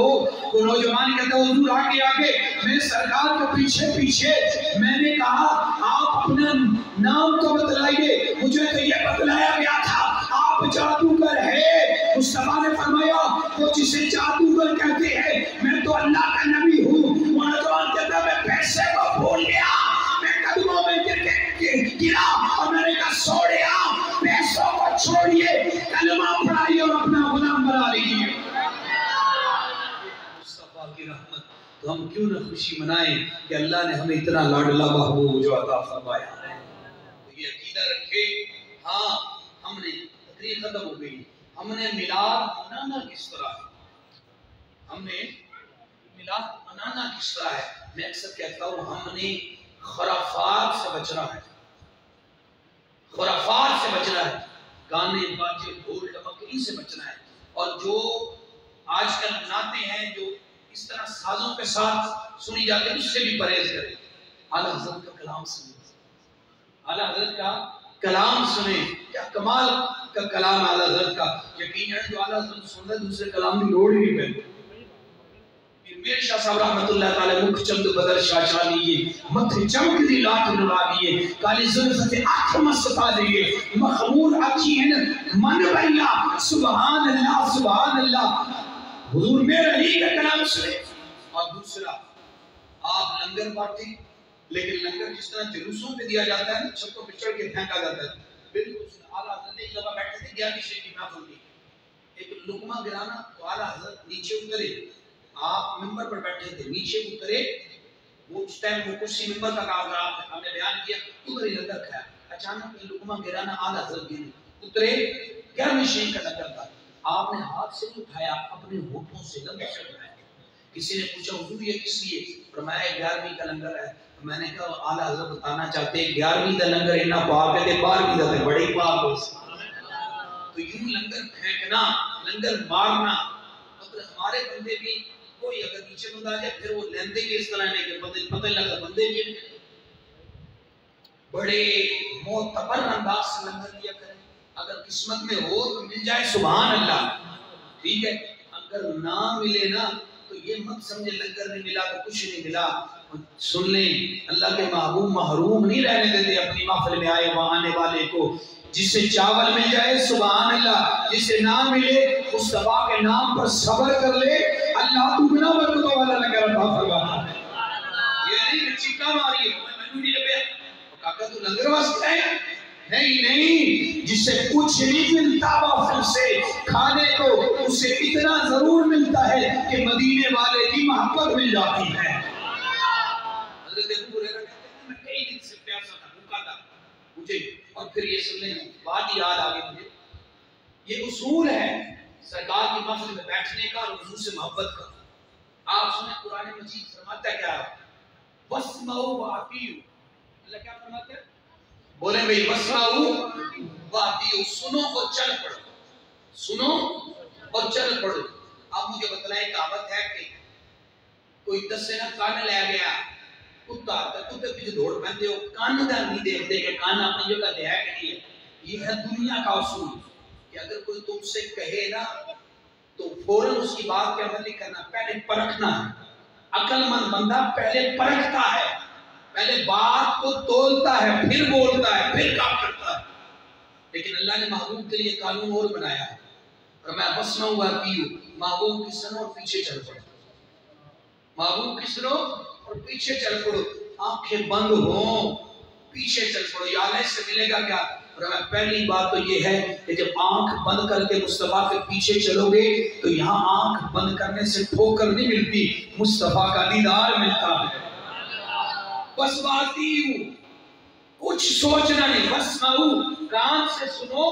وہ نوجوان کہتا ہے حضور آگے آگے، میں سرکار کے پیچھے پیچھے، میں نے کہا آپ اپنا نام تو بتلائیے، مجھے تو یہ بتلایا گیا تھا آپ جادوگر ہے۔ مصطفیٰ نے فرمایا وہ جسے جادوگر کہتے ہیں میں تو اللہ کا نبی ہوں۔ وہ نوجوان کہتا ہے میں پیسے کو بھول گیا، میں قدموں میں گرا اور میں نے کہا چھوڑیا، پیسوں کو چھوڑیے، کلمہ پڑھائیے اور اپنا غلام بنا لیجیے۔ مصطفیٰ کی رحمت، تو ہم کیوں نہ خوشی منائیں کہ اللہ نے ہمیں اتنا لاڈلا محبوب جو عطا فرمایا ہے۔ تو یہ عقیدہ رکھے، ہاں ہم نے تقریر ختم ہو گئی، ہم نے میلاد منانا کس طرح ہے، ہم نے میلاد منانا کس طرح ہے۔ میں اکثر کہتا ہوں ہم نے خرافات سے بچنا ہے، خرافات سے بچنا ہے، گانے باجے ڈھول ڈمک سے بچنا ہے، اور جو آج کل مناتے ہیں جو اس طرح سازوں کے ساتھ سنی جاتے ہیں اس سے بھی پرہیز کریں۔ اعلیٰ حضرت کا کلام سنیں، اعلیٰ حضرت کا کلام سنیں، کیا کمال کا کلام اعلیٰ حضرت کا۔ یقین ہے جو اعلیٰ حضرت سن رہے دوسرے کلام کی لوڑ ہی نہیں پہنتے۔ میر شاہ صاحب رحمت اللہ تعالی مکھ چند بدر شاہ چالیے، متھے چمک دی لاٹ نرابیے، کالی زلفت آنکھ مستا دیئے، مخمور اکھین من بھیا، سبحان اللہ سبحان اللہ۔ حضور میرے علی کا کلام سنے۔ اور دوسرا آپ لنگر بانٹیں، لیکن لنگر جس طرح جلوسوں پہ دیا جاتا ہے چھتوں پہ چڑھ کے پھینکا جاتا ہے، بالکل اعلیٰ حضرت ایک جگہ بیٹھے تھے 11ویں شریف کی محفل میں، ایک لقمہ گرانا تو اعلیٰ حضرت نیچے اترے، آپ ممبر پر بیٹھے تھے، نیچے اترے، وہ اس ٹائم وہ کرسی ممبر کا کاغذات ہم نے بیان کیا، ادھر ہی لنگر کھایا، اچانک لقمہ گرانا اعلیٰ حضرت گرے، اترے 11ویں شریف کا لنگر تھا، آپ نے ہاتھ سے نہیں اٹھایا، اپنے ہونٹوں سے لنگر سے اٹھایا، کسی نے پوچھا حضور یہ کس لیے؟ فرمایا 11ویں کا لنگر ہے. میں نے کہا اعلیٰ حضرت بتانا چاہتے ہیں 11ویں کا لنگر اتنا پاک ہے کہ 12ویں کا تو بڑے پاک ہو. تو یوں لنگر پھینکنا، لنگر مارنا، مطلب ہمارے بندے بھی کوئی اگر نیچے بندہ آ جائے پھر وہ لیندے بھی اس طرح نہیں کہ پتہ لگا بندے بھی بڑے معتبر انداز سے لنگر دیا کریں. اگر قسمت میں ہو تو مل جائے سبحان اللہ، ٹھیک ہے. اگر نہ ملے نا تو یہ مت سمجھے لنگر نہیں ملا تو کچھ نہیں ملا. سن لیں اللہ کے محبوب محروم نہیں رہنے دیتے اپنی محفل میں آئے وہاں آنے والے کو. جسے چاول مل جائے سبحان اللہ، جسے نہ ملے مصطفیٰ کے نام پر صبر کر لے، اللہ تو بنا برکتوں والا لنگر عطا فرماتا ہے. یہ نہیں کہ چیکا ماری ہے میں نہیں لگیا کاکا تو لنگر واسطے ہے. نہیں، جسے کچھ نہیں ملتا محفل سے کھانے کو، اسے اتنا ضرور ملتا ہے کہ مدینے والے کی محبت مل جاتی ہے. حضرت ابو ہریرہ کہتے ہیں میں کئی دن سے پیاسا تھا، بھوکا تھا مجھے، اور پھر یہ سن لیں بات یاد آ گئی مجھے. یہ اصول ہے سرکار کی محفل میں بیٹھنے کا اور حضور سے محبت کا. آپ سنیں قرآن مجید فرماتا ہے کیا؟ وَاسْمَعُوا وَأَطِیعُوا. اللہ کیا فرماتا ہے؟ بولیں بھئی وَاسْمَعُوا وَأَطِیعُوا، سنو اور چل پڑو، سنو اور چل پڑو. آپ مجھے بتلائیں کہاوت ہے کہ کوئی دسے نہ کان لے گیا کتا آتا ہے، کتے پیچھے دوڑ پہنتے ہو، کان دا نہیں دیکھتے کہ کان اپنی جگہ دے ہے کہ نہیں ہے. یہ ہے دنیا کا اصول کہ اگر کوئی تم سے کہے نا تو فوراً اس کی بات پہ عمل نہیں کرنا، پہلے پرکھنا ہے. عقل مند بندہ پہلے پرکھتا ہے، پہلے بات کو تولتا ہے، پھر بولتا ہے، پھر کام کرتا ہے. لیکن اللہ نے محبوب کے لیے قانون اور بنایا ہے. فرمایا وَاسْمَعُوا وَأَطِیعُوا، محبوب کی سنو اور پیچھے چل پڑو، محبوب کی سنو اور پیچھے چل پڑو. آنکھیں بند ہوں پیچھے چل پڑو. یا اللہ اس سے ملے گا کیا؟ پہلی بات تو یہ ہے کہ جب آنکھ بند کر کے مصطفیٰ کے پیچھے چلو گے تو یہاں آنکھ بند کرنے سے ٹھوکر نہیں ملتی، مصطفیٰ کا دیدار ملتا ہے. بس وَأَطِیعُوا، کچھ سوچنا نہیں، بس کان سے سنو.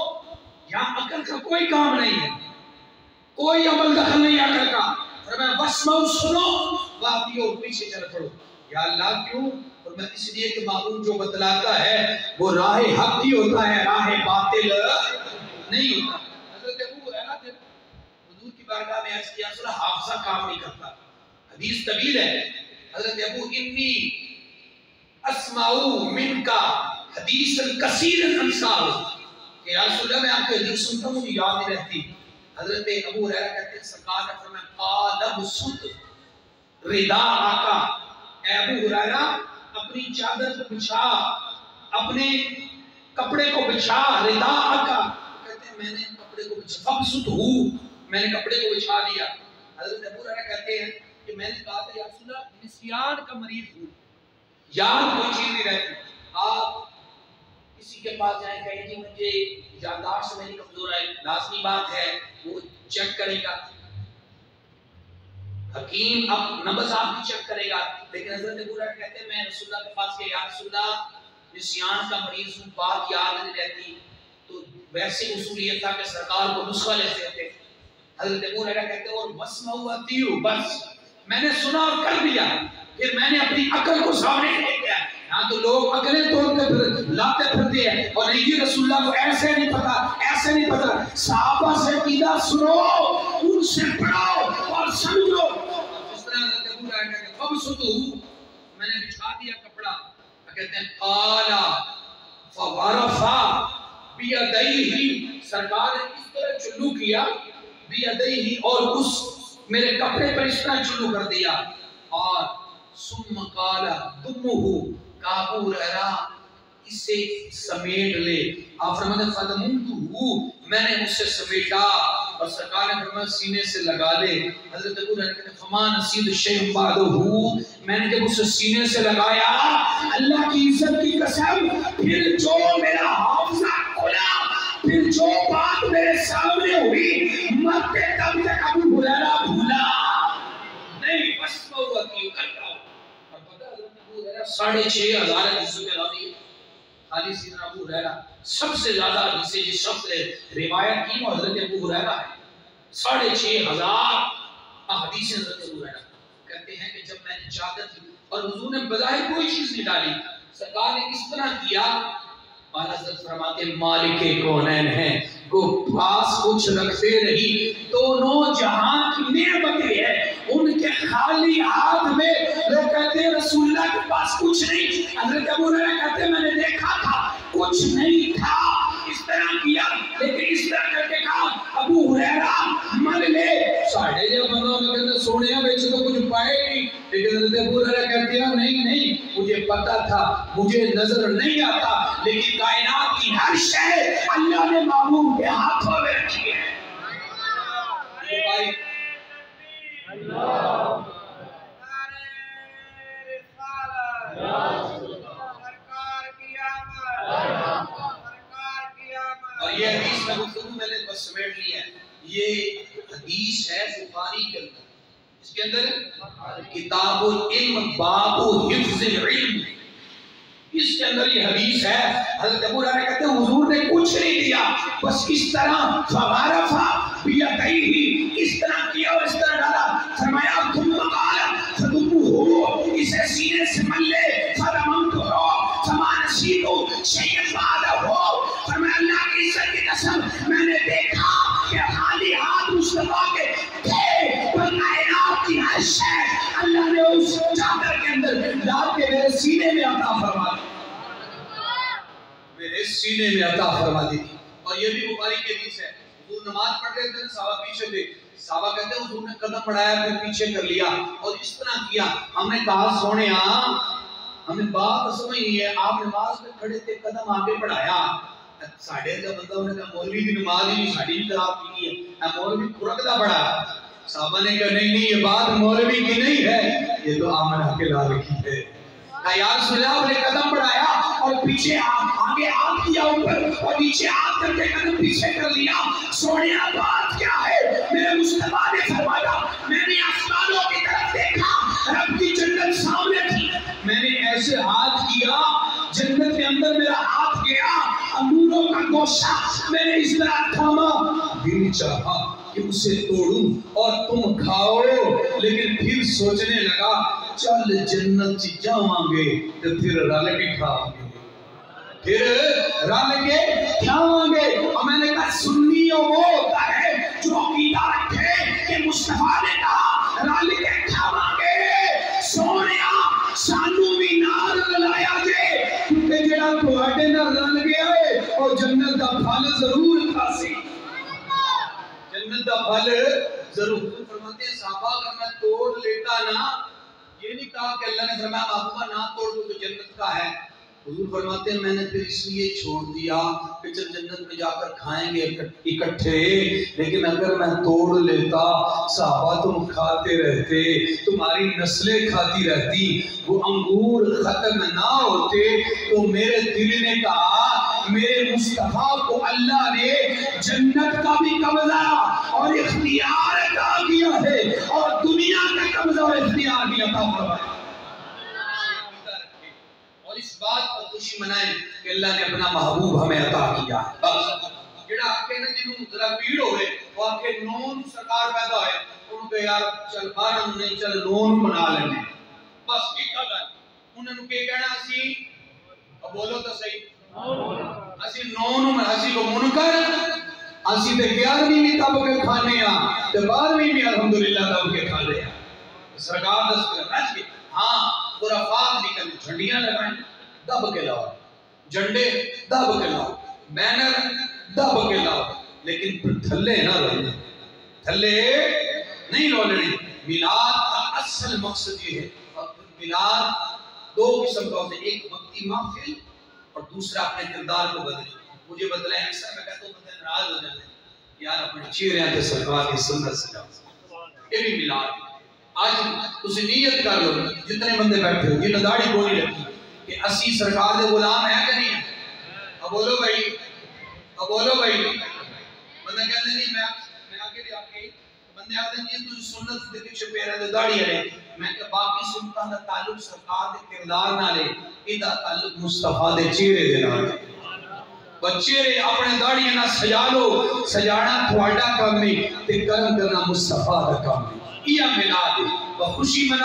یہاں عقل کا کوئی کام نہیں ہے، کوئی عمل دخل نہیں عقل کا. فرمایا وَاسْمَعُوا، سنو، وَأَطِیعُوا، پیچھے چل پڑو. یا اللہ کیوں؟ فرمایا اس لیے کہ محبوب جو بتلاتا ہے وہ راہ حق ہی ہوتا ہے، راہ باطل نہیں ہوتا. حضرت ابو ہریرہ تھے، حضور کی بارگاہ میں عرض کیا رسول اللہ حافظہ کام نہیں کرتا. حدیث طویل ہے. حضرت ابو انی اسمعوا منکا حدیثا کثیرا انساہ، کہ یا رسول اللہ میں آپ کی حدیث سنتا ہوں مجھے یاد نہیں رہتی. حضرت ابو ہریرہ کہتے ہیں سرکار نے فرمایا قال ابسط رداءک، اے ابو ہریرہ اپنی چادر کو بچھا، اپنے کپڑے کو بچھا. رداءک کہتے ہیں میں نے کپڑے کو بچھا، فابسط ہوں، میں نے کپڑے کو بچھا دیا. حضرت ابو ہریرہ کہتے ہیں کہ میں نے کہا تھا یا رسول اللہ نسیان کا مریض ہوں، یاد کوئی چیز نہیں رہتی. آپ کسی کے پاس جائیں کہیں جی مجھے یادداشت میری کمزور ہے، لازمی بات ہے وہ چیک کرے گا، حکیم اب نبض آپ کی چیک کرے گا. لیکن حضرت ابو ہریرہ کہتے ہیں میں رسول اللہ کے پاس گیا، یا رسول اللہ نسیان کا مریض ہوں، بات یاد نہیں رہتی. تو ویسے اصول یہ تھا کہ سرکار کو نسخہ لیتے تھے. حضرت ابو ہریرہ کہتے ہیں اور وَاسْمَعُوا وَأَطِیعُوا، بس میں نے سنا اور کر دیا، پھر میں نے اپنی عقل کو سامنے لے گیا. ہاں تو لوگ عقلیں توڑ کے لاتے پھرتے ہیں اور نہیں جی رسول اللہ کو ایسے نہیں پتا، ایسے نہیں پتا. صحابہ سے عقیدہ سنو، ان سے پڑھو اور سمجھو. اس طرح حضرت ابو ہریرہ کہتے ہیں فابسطوا، میں نے بچھا دیا کپڑا. کہتے ہیں قال فورفا بیدیہ، سرکار نے اس طرح چلو کیا بیدیہ، اور اس میرے کپڑے پر اس طرح چلو کر دیا. اور ثم قال دمہ، کہا ابو ہریرہ اسے سمیٹ لے. آپ فرماتے ہیں فَدَمُمْتُهُ، میں نے اسے سمیٹا اور سرکار نے فرمایا سینے سے لگا لے. حضرت ابو ہریرہ کہتے ہیں فَمَا نَسِيتُ شَيْئًا بَعْدَهُ، میں نے جب اسے سینے سے لگایا اللہ کی عزت کی قسم پھر جو میرا حافظہ کھلا، پھر جو بات میرے سامنے ہوئی مرتے تب تک ابو ہریرہ بھولا نہیں. بس وَأَطِیعُوا کرتا ہوں. اور پتہ حضرت ابو ہریرہ 6,500 حدیثوں کے راوی ہیں. خالی سیدنا ابو ہریرہ سب سے زیادہ حدیثیں جس شخص نے روایت کی وہ حضرت ابو ہریرہ ہے. 6,500 حدیثیں حضرت ابو ہریرہ. کہتے ہیں کہ جب میں نے چادر کی اور حضور نے بظاہر کوئی چیز نہیں ڈالی، سرکار نے اس طرح کیا، اعلیٰ حضرت فرماتے مالک کونین ہیں، وہ پاس کچھ رکھتے نہیں، دونوں جہاں کی نعمتیں ہیں، ان کے خالی ہاتھ میں لوگ کہتے ہیں رسول اللہ کے پاس کچھ نہیں، حضرت ابو ہریرہ کہتے ہیں میں نے دیکھا تھا کچھ نہیں تھا، اس طرح کیا، لیکن اس طرح کر کے کہا ابو ہریرہ من لے، ساڑھے جب بندوں میں کہتے ہیں سونے ہیں بیچے تو کچھ پائے نہیں، لیکن حضرت ابو ہریرہ کہتے ہیں نہیں مجھے پتا تھا، مجھے نظر نہیں آتا، لیکن کائنات کی ہر شے اللہ نے معمول کے ہاتھوں میں رکھی ہے۔ اور یہ حدیث میں گفتگو میں نے بس سمیٹ لی ہے، یہ حدیث ہے بخاری کے اندر، اس کے اندر کتاب العلم باب حفظ العلم، اس کے اندر یہ حدیث ہے۔ حضرت ابو ہریرہ کہتے ہیں حضور نے کچھ نہیں دیا، بس اس طرح فغرفا بیدیہ، اس طرح کیا اور اس طرح ڈالا، فرمایا ثم قال فضمه، اسے سینے سے مل لے، فضممته فما نسیت شیئا بعدہ، فرمایا اللہ کی عزت کی قسم میں نے دیکھا کہ خالی ہاتھ مصطفیٰ کے تھے، پر کائنات کی ہر شے اللہ نے اس چادر کے اندر ڈال کے میرے سینے میں عطا فرما دی، میرے سینے میں عطا فرما دی۔ اور یہ بھی بخاری کی حدیث ہے، حضور نماز پڑھ رہے تھے، صحابہ پیچھے تھے، صحابہ کہتے ہیں حضور نے قدم بڑھایا پھر پیچھے کر لیا اور اس طرح کیا، ہم نے کہا سونیا ہمیں بات سمجھ نہیں ہے، آپ نماز میں کھڑے تھے قدم آگے بڑھایا، ساڑھے جب بندہ نے کہا مولوی بھی نماز ہی نہیں ساڑھی بھی خراب کی ہے، مولوی کھرکدا بڑھا، صحابہ نے کہا نہیں یہ بات مولوی کی نہیں ہے، یہ تو آمنہ کے لال کی ہے، کہا یا رسول اللہ نے قدم بڑھایا اور پیچھے آگے ہاتھ کیا اوپر اور نیچے ہاتھ کر کے قدم پیچھے کر لیا، سونیا بات کیا ہے؟ میرے مصطفیٰ نے فرمایا میں نے آسمانوں کی طرف دیکھا، رب کی جنت سامنے تھی، میں نے ایسے ہاتھ کیا جنت کے اندر میرا ہاتھ گیا، انگوروں کا گوشہ میں نے اس طرح تھاما، دل چاہا کہ اسے توڑوں اور تم کھاؤ، لیکن پھر سوچنے لگا چل جنت جاواں گے تو پھر رل کے کھاواں گے، پھر رل کے کھاواں گے، اور میں نے کہا سنی وہ ہوتا ہے جو عقیدہ رکھے کہ مصطفیٰ نے کہا رل کے کھاواں گے، سونیا سانو بھی نال رلایا جے، کیونکہ جڑا تواڈے نال رل گیا ہے اور جنت دا پھل ضرور کھاسی، جنت دا پھل ضرور۔ فرماتے ہیں صحابہ اگر میں توڑ لیتا نا، یہ نہیں کہا کہ اللہ نے فرمایا محبوبہ نہ توڑ تو جنت کا ہے، حضور فرماتے ہیں میں نے پھر اس لیے چھوڑ دیا کہ جب جنت میں جا کر کھائیں گے اکٹھے، لیکن اگر میں توڑ لیتا صحابہ تم کھاتے رہتے، تمہاری نسلیں کھاتی رہتی، وہ انگور ختم نہ ہوتے، تو میرے دل نے کہا میرے مصطفیٰ کو اللہ نے جنت کا بھی قبضہ اور اختیار عطا کیا ہے اور دنیا کا قبضہ اور اختیار بھی عطا فرمایا، اور اس بات پر خوشی منائیں کہ اللہ نے اپنا محبوب ہمیں عطا کیا ہے۔ بس جڑا آکے نا جنہوں ذرا پیڑ ہوئے وہ آکے نون سرکار پیدا ہوئے انہوں کہ یار چل بارہ نہیں چل نون بنا لینے، بس ایک اگر انہوں نے کہنا اسی اب بولو تو صحیح اسی نون اسی کو منکر اسی تے 11ویں بھی تب کے کھانے ہاں تے 12ویں بھی الحمدللہ تب کے کھانے ہاں، سرکار دس کے رج کے ہاں خرافات نہیں کرنے، جھنڈیاں لگائیں دب کے لاؤ، جھنڈے دب کے لاؤ، بینر دب کے لاؤ، لیکن پھر تھلے نہ رہنے، تھلے نہیں رولنے۔ میلاد کا اصل مقصد یہ ہے، میلاد دو قسم کا ہوتا ہے، ایک وقتی محفل اور دوسرا اپنے کردار کو بدلے، مجھے بدلے ہیں، اکثر میں کہتا ہوں بندے ناراض ہو جاتے ہیں یار اپنے چہرے تے سرکار کی سنت سے جاؤ، یہ بھی میلاد ہے۔ آج تسی نیت کر لو جتنے بندے بیٹھے ہو جنہیں داڑھی کوئی رکھی کہ اسی سرکار دے غلام ہے کہ نہیں ہے، اب بولو بھائی، اب بولو بھائی، بندہ کہتے نہیں میں آگے بھی آگے بندے آتے ہیں یہ تجھے سنت دے پیچھے پیرے دے داڑھی ہے، میں کہ باقی سنتوں کا تعلق سرکار دے کردار نہ لے، ادھا تعلق مصطفیٰ دے چہرے دے نہ لے، بچے اپنے داڑھی نہ سجا لو، سجانا تھوڑا کام نہیں تے کرم کرنا مصطفیٰ دا کام نہیں، یہ میلاد ہے، خوشی منا